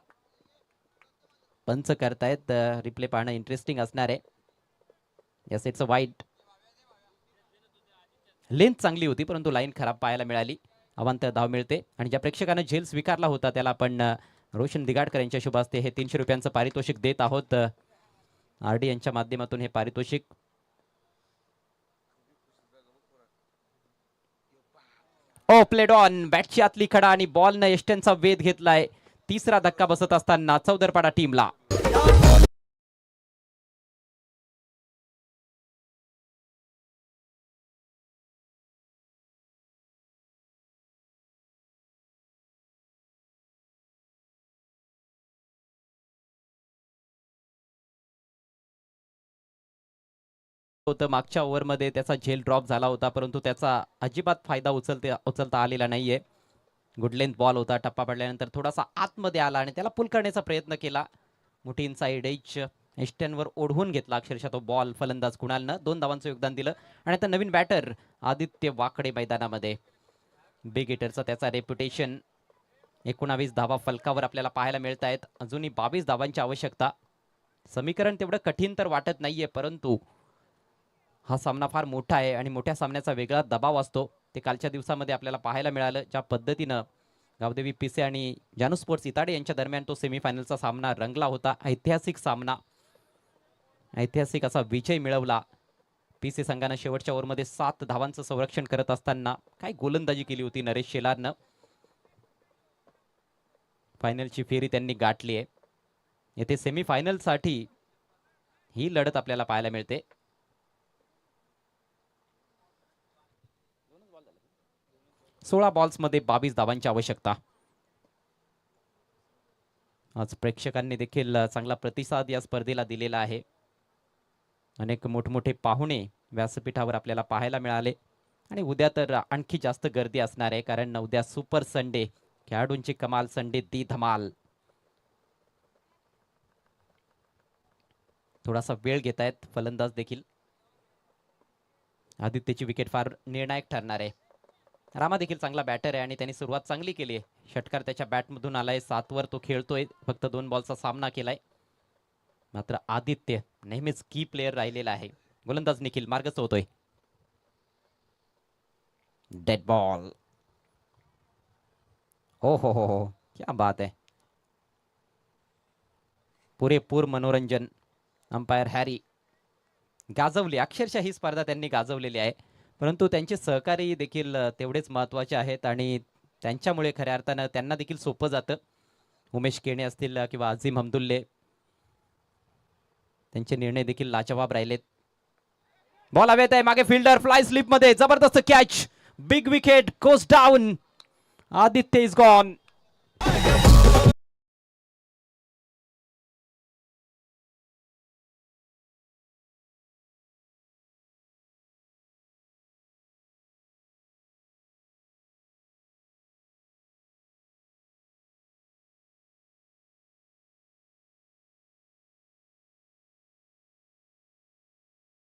पंच करतायत. रिप्ले पाहणं इंटरेस्टिंग असणार आहे. यस, इट्स अ वाईट. लेंथ चांगली होती परंतु लाईन खराब पाहायला मिळाली. अवांतर धाव मिळते आणि ज्या प्रेक्षकानं झेल स्वीकारला होता त्याला आपण रोशन दिगाडकर यांच्या शुभ हस्ते हे 300 रुपयांचं पारितोषिक देत आहोत. RD यांच्या माध्यमातून हे पारितोषिक. ओ प्लेड ऑन, बॅटची आतली खडा आणि बॉलनं एस्टनचा वेध घेतलाय. तिसरा धक्का बसत असताना चौदरपाडा टीमला. होतं मागच्या ओव्हरमध्ये त्याचा झेल ड्रॉप झाला होता परंतु त्याचा अजिबात फायदा उचलता आलेला नाहीये. गुड लेंथ बॉल होता. टप्पा पडल्यानंतर थोडासा आतमध्ये आला आणि त्याला पुल करण्याचा प्रयत्न केला. मोठी इनसाइड एज एस्टनवर ओढवून घेतला अक्षरशः तो बॉल. फलंदाज कुणालनं 2 धावांचं योगदान दिलं आणि आता नवीन बॅटर आदित्य वाकडे मैदानामध्ये. बिग हिटरचा त्याचा रेप्युटेशन. 19 धावा फलकावर आपल्याला पाहायला मिळत आहेत. अजूनही 22 धावांची आवश्यकता. समीकरण तेवढं कठीण तर वाटत नाहीये परंतु हा सामना फार मोठा आहे आणि मोठ्या सामन्याचा वेगळा दबाव असतो. ते कालच्या दिवसामध्ये आपल्याला पाहायला मिळालं. ज्या पद्धतीनं गावदेवी पिसे आणि जानू स्पोर्ट्स इताडे यांच्या दरम्यान तो सेमीफायनलचा सामना रंगला होता. ऐतिहासिक सामना, ऐतिहासिक असा विजय मिळवला. पिसे संघानं शेवटच्या ओव्हरमध्ये 7 धावांचं संरक्षण करत असताना काय गोलंदाजी केली होती नरेश शेलारनं. फायनलची फेरी त्यांनी गाठली आहे. येथे सेमीफायनलसाठी ही लढत आपल्याला पाहायला मिळते. 16 बॉल्समध्ये 22 धावांची आवश्यकता. आज प्रेक्षकांनी देखील चांगला प्रतिसाद या स्पर्धेला दिलेला आहे. अनेक मोठमोठे पाहुणे व्यासपीठावर आपल्याला पाहायला मिळाले आणि उद्या तर आणखी जास्त गर्दी असणार आहे कारण उद्या सुपर संडे. खेळाडूंची कमाल, संडे दी धमाल. थोडासा वेळ घेत आहेत फलंदाज देखील. आदित्यची विकेट फार निर्णायक ठरणार आहे. रामा देखील चांगला बॅटर आहे आणि त्यांनी सुरुवात चांगली केली आहे. षटकार त्याच्या बॅटमधून आलाय. 7 वर तो खेळतोय. फक्त 2 बॉलचा सामना केलाय. मात्र आदित्य नेहमीच की प्लेअर राहिलेला आहे. गोलंदाज निखिल मार्गस्थ होतोय. Dead ball. हो, क्या बात आहे. पुरेपूर मनोरंजन. अंपायर हॅरी गाजवली. अक्षरशः ही स्पर्धा त्यांनी गाजवलेली आहे परंतु त्यांचे सहकारी देखील तेवढेच महत्त्वाचे आहेत आणि त्यांच्यामुळे खऱ्या अर्थानं त्यांना देखील सोपं जातं. उमेश केणे असतील किंवा अझीम हमदुल्ले, त्यांचे निर्णय देखील लाजवाब राहिलेत. बॉल हवेत आहे. मागे फिल्डर फ्लाय स्लिप मध्ये जबरदस्त catch. Big wicket goes down. Aditya is gone.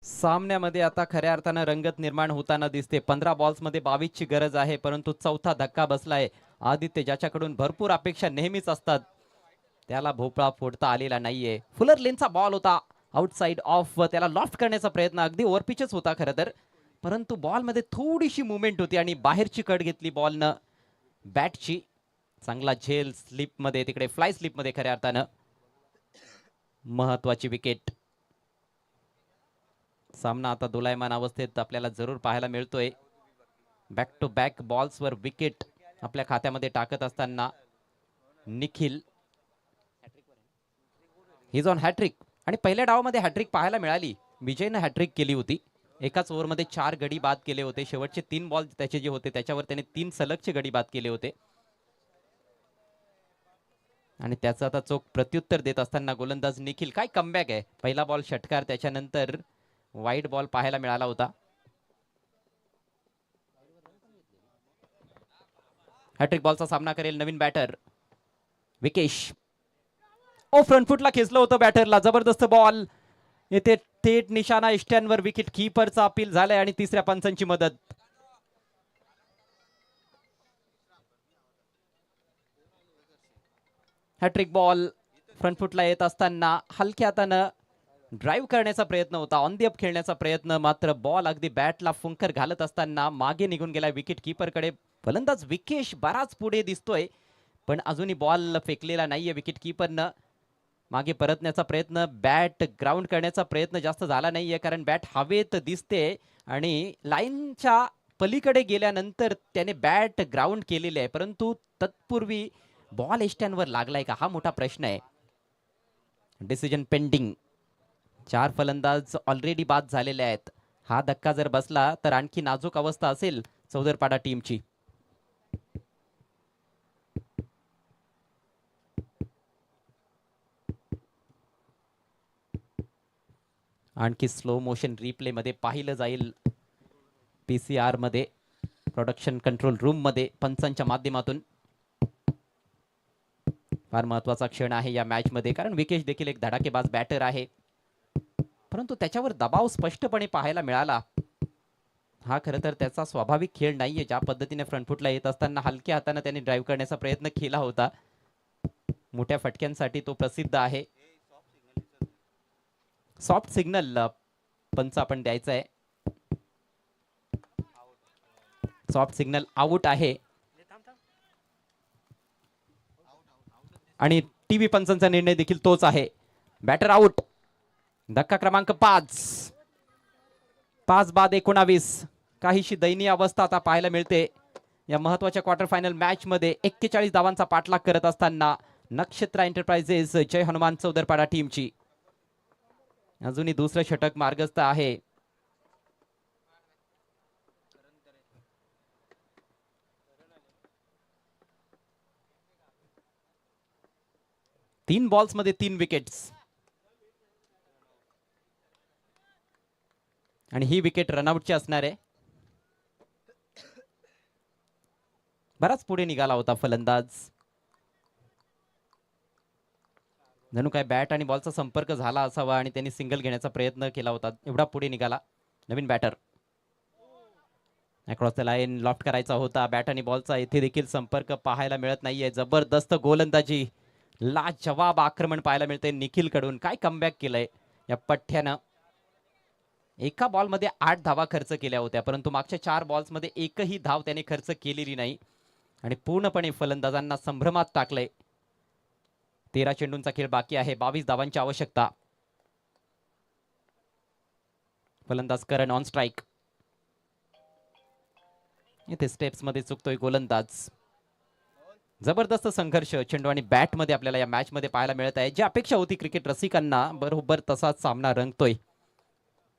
सामन्यामध्ये आता खऱ्या अर्थानं रंगत निर्माण होताना दिसते. 15 बॉल्समध्ये 22 ची गरज आहे परंतु चौथा धक्का बसलाय. आदित्य ज्याच्याकडून भरपूर अपेक्षा नेहमीच असतात त्याला भोपळा फोडता आलेला नाहीये. फुलर लेनचा बॉल होता. Outside of. त्याला लॉफ्ट करण्याचा प्रयत्न अगदी ओव्हर पिचच होता खरं तर परंतु बॉलमध्ये थोडीशी मुवमेंट होती आणि बाहेरची कट घेतली बॉलनं बॅटची. चांगला झेल स्लिपमध्ये, तिकडे फ्लाय स्लिपमध्ये खऱ्या अर्थानं महत्वाची विकेट. सामना आता दोलायमान अवस्थेत आपल्याला जरूर पाहायला मिळतोय. बॅक टू बॅक बॉल्सवर विकेट आपल्या खात्यामध्ये टाकत असताना निखिल हिज ऑन हॅट्रिक. आणि पहिल्या डावामध्ये हॅट्रिक पाहायला मिळाली. विजयनं हॅट्रिक केली होती. एकाच ओव्हरमध्ये 4 गडी बाद केले होते. शेवटचे 3 बॉल त्याचे जे होते त्याच्यावर त्याने 3 सलगचे गडी बाद केले होते आणि त्याचं आता चोख प्रत्युत्तर देत असताना गोलंदाज निखिल. काय कमबॅक आहे. पहिला बॉल षटकार, त्याच्यानंतर वाईड बॉल पाहायला मिळाला होता. हॅट्रिक बॉलचा सामना करेल नवीन बॅटर विकेश. ओ फ्रंट फुटला खेचलं होतं बॅटरला. जबरदस्त बॉल येथे थेट निशाणा इष्ट्यांवर. विकेट कीपरचा अपील झालंय आणि तिसऱ्या पंचांची मदत. हॅट्रिक बॉल फ्रंट फुटला येत असताना हलक्या हातानं ड्राईव्ह करण्याचा प्रयत्न होता, ऑन दी अप खेळण्याचा प्रयत्न, मात्र बॉल अगदी बॅटला फुंकर घालत असताना मागे निघून गेला विकेट कीपरकडे. फलंदाज विकेश बराच पुढे दिसतोय, पण अजूनही बॉल फेकलेला नाहीये विकेट कीपरनं. मागे परतण्याचा प्रयत्न, बॅट ग्राउंड करण्याचा प्रयत्न जास्त झाला नाहीये, कारण बॅट हवेत दिसते आणि लाईनच्या पलीकडे गेल्यानंतर त्याने बॅट ग्राउंड केलेली आहे, परंतु तत्पूर्वी बॉल एष्ट्यांवर लागलाय का हा मोठा प्रश्न आहे. Decision pending. 4 फलंदाज ऑलरेडी बाद झालेले आहेत. हा धक्का जर बसला तर आणखी नाजूक अवस्था असेल चौदरपाडा टीमची. आणखी स्लो मोशन रिप्ले मध्ये पाहिलं जाईल पीसीआर मध्ये, प्रोडक्शन कंट्रोल रूम मध्ये पंचांच्या माध्यमातून. फार महत्वाचा क्षण आहे या मॅच मध्ये, कारण विकेश देखील एक धडाकेबाज बॅटर आहे, परंतु त्याच्यावर दबाव स्पष्टपणे पाहायला मिळाला. हा खरं तर त्याचा स्वाभाविक खेळ नाहीये. ज्या पद्धतीने फ्रंटफुटला येत असताना हलक्या हाताने त्याने ड्राईव्ह करण्याचा प्रयत्न केला होता, मोठ्या फटक्यांसाठी तो प्रसिद्ध आहे. सॉफ्ट सिग्नल पंच आपण द्यायचा आहे. सॉफ्ट सिग्नल आउट आहे आणि टीव्ही पंचांचा निर्णय देखील तोच आहे. Batter out. धक्का क्रमांक 5. 5 बाद 19. काहीशी दयनीय अवस्था आता पाहायला मिळते या महत्वाच्या क्वार्टर फायनल मॅच मध्ये. 41 धावांचा पाठलाग करत असताना नक्षत्रा एंटरप्राइजेस जय हनुमान चौदरपाडा टीमची. अजूनही दुसरं षटक मार्गस्थ आहे. तीन बॉल्स मध्ये 3 विकेट्स आणि ही विकेट रनआउटची असणार आहे. बराच पुढे निघाला होता फलंदाज. जणू काय बॅट आणि बॉलचा संपर्क झाला असावा आणि त्यांनी सिंगल घेण्याचा प्रयत्न केला होता, एवढा पुढे निघाला नवीन batter. Across the line loft करायचा होता. बॅट आणि बॉलचा येथे देखील संपर्क पाहायला मिळत नाहीये. जबरदस्त गोलंदाजी, लाजवाब आक्रमण पाहायला मिळते निखिल कडून. काय कमबॅक केलंय या पठ्ठ्यानं. एका बॉल मध्ये 8 धावा खर्च केल्या होत्या, परंतु मागच्या 4 बॉल्स मध्ये एकही धाव त्याने खर्च केलेली नाही आणि पूर्णपणे फलंदाजांना संभ्रमात टाकलंय. 13 चेंडूंचा खेळ बाकी आहे. 22 धावांची आवश्यकता. फलंदाज करण ऑन स्ट्राइक. इथे स्टेप्स मध्ये चुकतोय गोलंदाज. जबरदस्त संघर्ष चेंडू आणि बॅट मध्ये आपल्याला या मॅच मध्ये पाहायला मिळत आहे. जी अपेक्षा होती क्रिकेट रसिकांना, बरोबर तसाच सामना रंगतोय.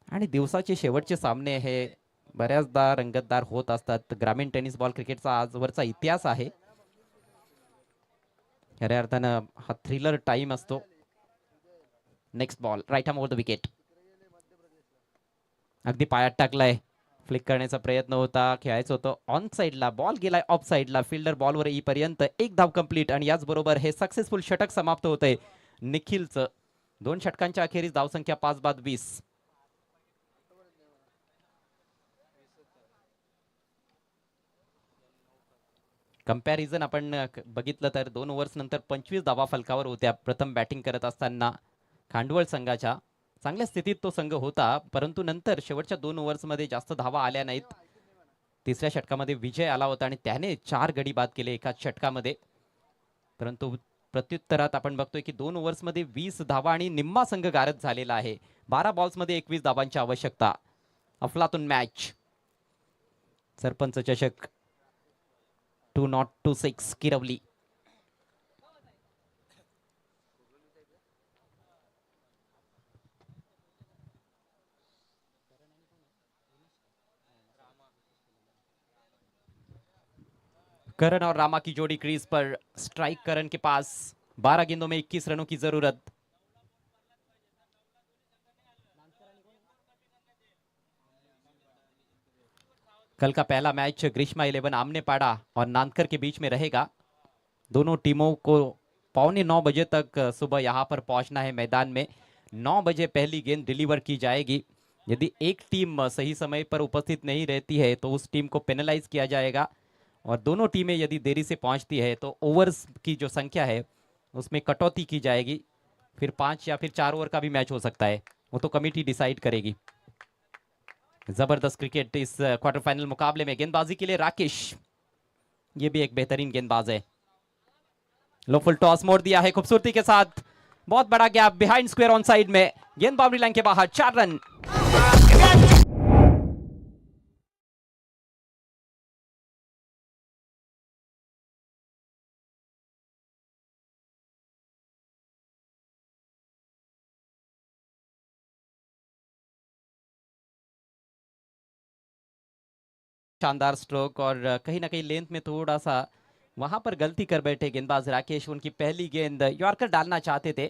आणि दिवसाचे शेवटचे सामने हे बऱ्याचदा रंगतदार होत असतात. ग्रामीण टेनिस बॉल क्रिकेटचा आजवरचा इतिहास आहे. खऱ्या अर्थानं हा थ्रिलर टाइम असतो. Next ball right arm over the wicket. अगदी पायात टाकलाय. फ्लिक करण्याचा प्रयत्न होता, खेळायचं होतं ऑन साइडला, बॉल गेलाय ऑफ साइडला. फिल्डर बॉलवर येईपर्यंत 1 धाव कंप्लीट आणि याचबरोबर हे सक्सेसफुल षटक समाप्त होतंय निखिलचं. 2 षटकांच्या अखेरीस धावसंख्या 5 बाद 20. कंपॅरिझन आपण बघितलं तर 2 ओव्हर्स नंतर 25 धावा फलकावर होत्या प्रथम बॅटिंग करत असताना खांडवळ संघाच्या. चांगल्या स्थितीत तो संघ होता, परंतु नंतर शेवटच्या 2 ओव्हर्स मध्ये जास्त धावा आल्या नाहीत. तिसऱ्या षटकामध्ये विजय आला होता आणि त्याने 4 गडी बाद केले एकाच षटकामध्ये. परंतु प्रत्युत्तरात आपण बघतोय की 2 ओव्हर्स मध्ये 20 धावा आणि निम्मा संघ गारद झालेला आहे. 12 बॉल्स मध्ये 21 धावांची आवश्यकता. अफलातून मॅच. सरपंच चषक 2-6 किरवली. करण और रामा की जोड़ी क्रीज पर. स्ट्राइक करण के पास. 12 गेंदों में 21 रनों की जरूरत. कल का पहला मैच ग्रीष्मा 11 आमनेपाड़ा और नानकर के बीच में रहेगा। दोनों टीमों को 8:45 बजे तक सुबह यहां पर पहुंचना है मैदान में। 9 बजे पहली गेंद डिलीवर की जाएगी। यदि एक टीम सही समय पर उपस्थित नहीं रहती है तो उस टीम को पेनलाइज किया जाएगा, और दोनों टीमें यदि देरी से पहुंचती है तो ओवर्स की जो संख्या है उसमें कटौती की जाएगी। फिर 5 या फिर 4 ओवर का भी मैच हो सकता है, वो तो कमेटी डिसाइड करेगी। जबरदस्त क्रिकेट इस क्वार्टर फाइनल मुकाबले में। गेंदबाजी के लिए राकेश, ये भी एक बेहतरीन गेंदबाज है। लो फुल टॉस मोड़ दिया है खूबसूरती के साथ। बहुत बड़ा gap behind square on side में। गेंद बाउंड्री लाइन के बाहर, 4 रन। शानदार स्ट्रोक, और कहीं ना कहीं लेंथ में थोड़ा सा वहां पर गलती कर बैठे गेंदबाज राकेश। उनकी पहली गेंद यॉर्कर डालना चाहते थे,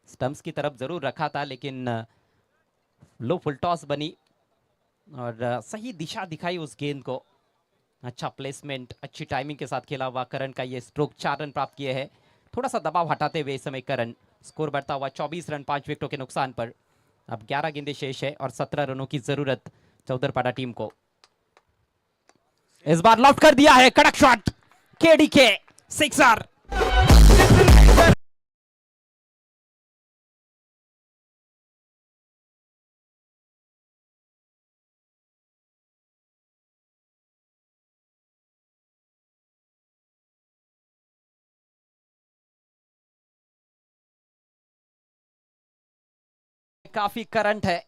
स्टंप्स की तरफ जरूर रखा था, लेकिन लो फुल टॉस बनी और सही दिशा दिखाई उस गेंद को। अच्छा प्लेसमेंट, अच्छी टाइमिंग के साथ खेला हुआ करण का ये स्ट्रोक। 4 रन प्राप्त किए हैं। थोड़ा सा दबाव हटाते हुए इस समय करण। स्कोर बढ़ता हुआ 24 रन 5 विकेटों के नुकसान पर। अब 11 गेंदें शेष है और 17 रनों की जरूरत चौधरपाड़ा टीम को। इस बार लॉफ्ट कर दिया है, कड़क शॉट, केडीके सिक्सर। काफी करंट है।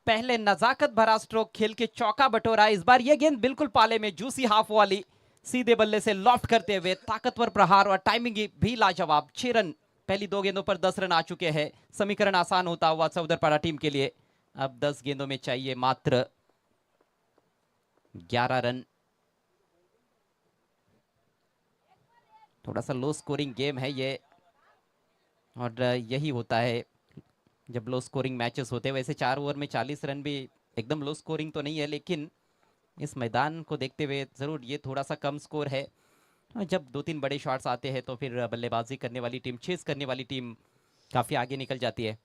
पहले नजाकत भरा स्ट्रोक खेल के चौका बटोरा। इस बार यह गेंद बिल्कुल पाले में, जूसी हाफ वाली, सीधे बल्ले से लॉफ्ट करते हुए ताकतवर प्रहार और टाइमिंग भी लाजवाब। 6 रन पहली 2 गेंदों पर 10 रन आ चुके हैं। समीकरण आसान होता हुआ चौधरपाड़ा टीम के लिए। अब 10 गेंदों में चाहिए मात्र 11 रन। थोड़ा सा लो स्कोरिंग गेम है ये, और यही होता है जब लो स्कोरिंग मैचेस होते हैं। वैसे 4 ओवर में 40 रन भी एकदम लो स्कोरिंग तो नहीं है, लेकिन इस मैदान को देखते हुए जरूर ये थोड़ा सा कम स्कोर है। जब 2-3 बड़े शॉट्स आते हैं तो फिर बल्लेबाजी करने वाली टीम, चेस करने वाली टीम काफी आगे निकल जाती है।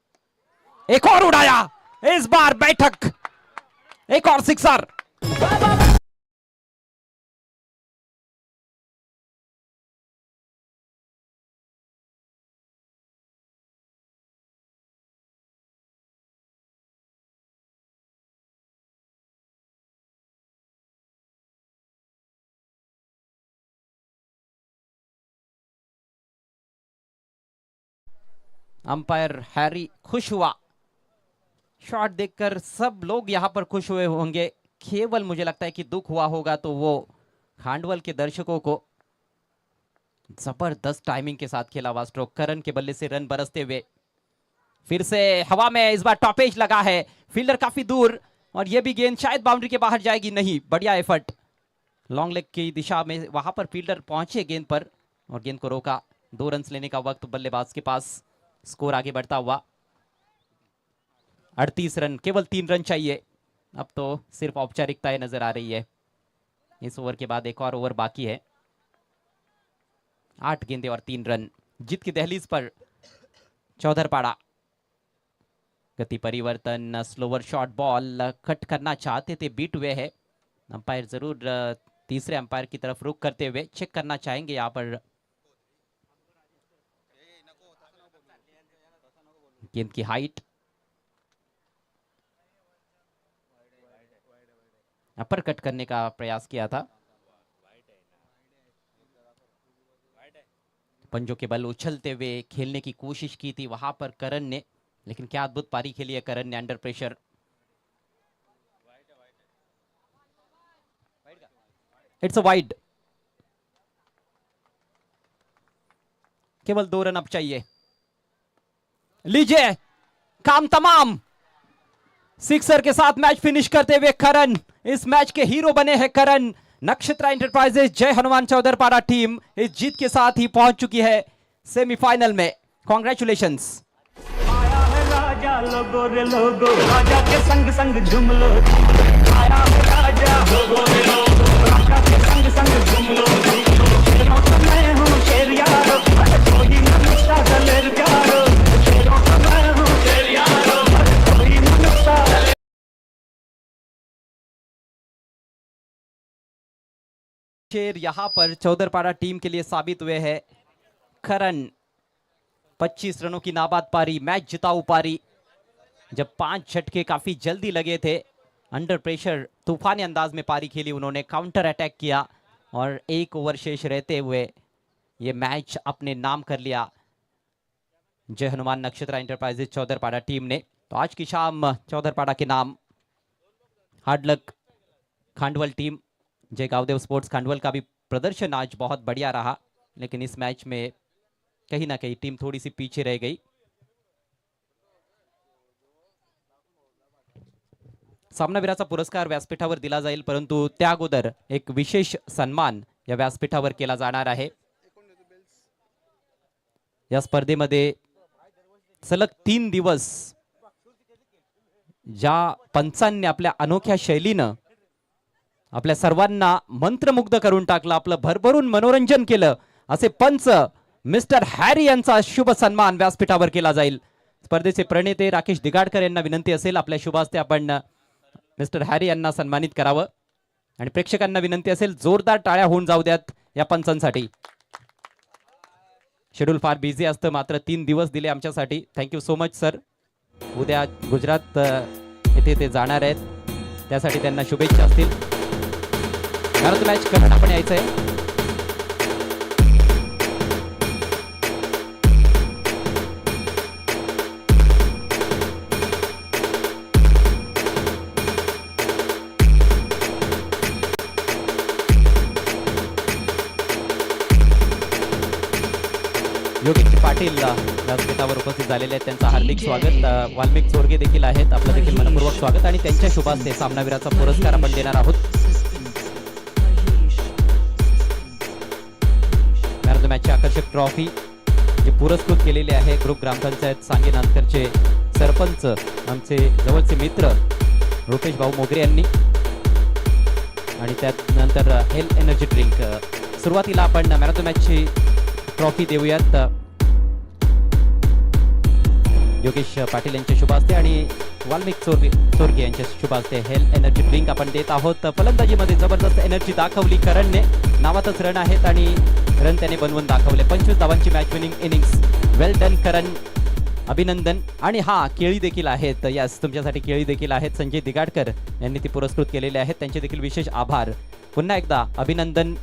एक और उड़ाया, इस बार बैठक, एक और सिक्सर। अंपायर हैरी खुश हुआ। शॉट देखकर सब लोग यहां पर खुश हुए होंगे। केवल मुझे लगता है कि दुख हुआ होगा तो वो खांडवल के दर्शकों को। जबरदस्त टाइमिंग के साथ खेला हुआ स्ट्रोक। करण के बल्ले से रन बरसते हुए फिर से हवा में। इस बार टॉपेज लगा है, फील्डर काफी दूर, और यह भी गेंद शायद बाउंड्री के बाहर जाएगी। नहीं, बढ़िया एफर्ट लॉन्ग लेग की दिशा में। वहां पर फील्डर पहुंचे गेंद पर और गेंद को रोका। 2 रन लेने का वक्त बल्लेबाज के पास। स्कोर आगे बढ़ता हुआ 38 रन, केवल 3 रन चाहिए। अब तो सिर्फ औपचारिकताएं नजर आ रही है। इस ओवर के बाद एक और ओवर बाकी है। 8 गेंदें और 3 रन। जीत की दहलीज पर चौधरपाड़ा। गति परिवर्तन, स्लोवर शॉट बॉल कट करना चाहते थे, बीट हुए है। अंपायर जरूर तीसरे अंपायर की तरफ रुख करते हुए चेक करना चाहेंगे यहाँ पर गेंद की हाइट। अपर कट करने का प्रयास किया था। पंजों के बल उछलते हुए खेलने की कोशिश की थी वहां पर करण ने, लेकिन क्या अद्भुत पारी खेली है करण ने under pressure. It's a wide. केवल 2 रन अब चाहिए। लीजिए, काम तमाम। सिक्सर के साथ मैच फिनिश करते हुए करण इस मैच के हीरो बने हैं। करण, नक्षत्रा एंटरप्राइजेस जय हनुमान चौधरपाड़ा टीम इस जीत के साथ ही पहुंच चुकी है सेमीफाइनल में। कॉन्ग्रेचुलेशंस। आया है राजा लोगो रे लोगो, राजा के संग संग झूम लो। शेर यहाँ पर चौधरपाड़ा टीम के लिए साबित हुए हैं। करण 25 रनों की नाबाद पारी, मैच जिताऊ पारी। जब 5 झटके काफी जल्दी लगे थे, अंडर प्रेशर तूफानी अंदाज में पारी खेली उन्होंने, काउंटर अटैक किया और 1 ओवर शेष रहते हुए ये मैच अपने नाम कर लिया जय हनुमान नक्षत्रा एंटरप्राइजेज चौधरपाड़ा टीम ने। तो आज की शाम चौधरपाड़ा के नाम हार्ड लक खांडवल टीम, जय गावदेव स्पोर्ट्स खांडवल का भी प्रदर्शन आज बहुत बढ़िया रहा, लेकिन इस मैच में कहीं ना कहीं टीम थोड़ी सी पीछे रह गई। सामनावीराचा पुरस्कार व्यासपीठावर दिला जाईल, परंतु त्या अगोदर एक विशेष सन्मान या व्यासपीठावर केला जाणार आहे। या स्पर्धेमध्ये सलग 3 दिवस ज्या पंचांनी आपल्या अनोख्या शैलीनं आपल्या सर्वांना मंत्रमुग्ध करून टाकलं, आपलं भरभरून मनोरंजन केलं, असे पंच मिस्टर हॅरी यांचा शुभ सन्मान व्यासपीठावर केला जाईल। स्पर्धेचे प्रणेते राकेश दिगाडकर यांना विनंती असेल आपल्या शुभ हस्ते आपण मिस्टर हॅरी यांना सन्मानित करावं आणि प्रेक्षकांना विनंती असेल जोरदार टाळ्या होऊन जाऊ द्यात या पंचांसाठी। शेड्यूल फार बिझी असतं, मात्र 3 दिवस दिले आमच्यासाठी, थँक्यू सो मच सर। उद्या गुजरात येथे ते जाणार आहेत, त्यासाठी त्यांना शुभेच्छा असतील। भारत मॅच करून आपण यायचंय। योगेश पाटील व्यासपीठावर उपस्थित झालेले आहेत, त्यांचं हार्दिक स्वागत। वाल्मिक चोरगे देखील आहेत, आपलं देखील मनपूर्वक स्वागत आणि त्यांच्या शुभास्ते सामनावीराचा पुरस्कार आपण देणार आहोत। मॅच मॅचची आकर्षक ट्रॉफी जी पुरस्कृत केलेली आहे ग्रुप ग्रामपंचायत सांगेनांदकरचे सरपंच आमचे जवळचे मित्र रुपेश भाऊ मोगरे यांनी, आणि त्यानंतर हेल्थ एनर्जी ड्रिंक। सुरुवातीला आपण मॅरेथॉन मॅचची ट्रॉफी देऊयात योगेश पाटील यांच्या शुभ हस्ते आणि वाल्मिक चोरगे यांच्या शुभ हस्ते हेल्थ एनर्जी ड्रिंक आपण देत आहोत। फलंदाजीमध्ये जबरदस्त एनर्जी दाखवली करणने, नावातच रन आहेत आणि रन त्याने बनवून दाखवले। 25 धावांची मॅच विनिंग इनिंग्स, वेल डन करण, अभिनंदन। आणि हा केळी देखील आहेत, यस तुमच्यासाठी केळी देखील आहेत, संजय दिगाडकर यांनी ती पुरस्कृत केलेले आहेत, त्यांचे देखील विशेष आभार। पुन्हा एकदा अभिनंदन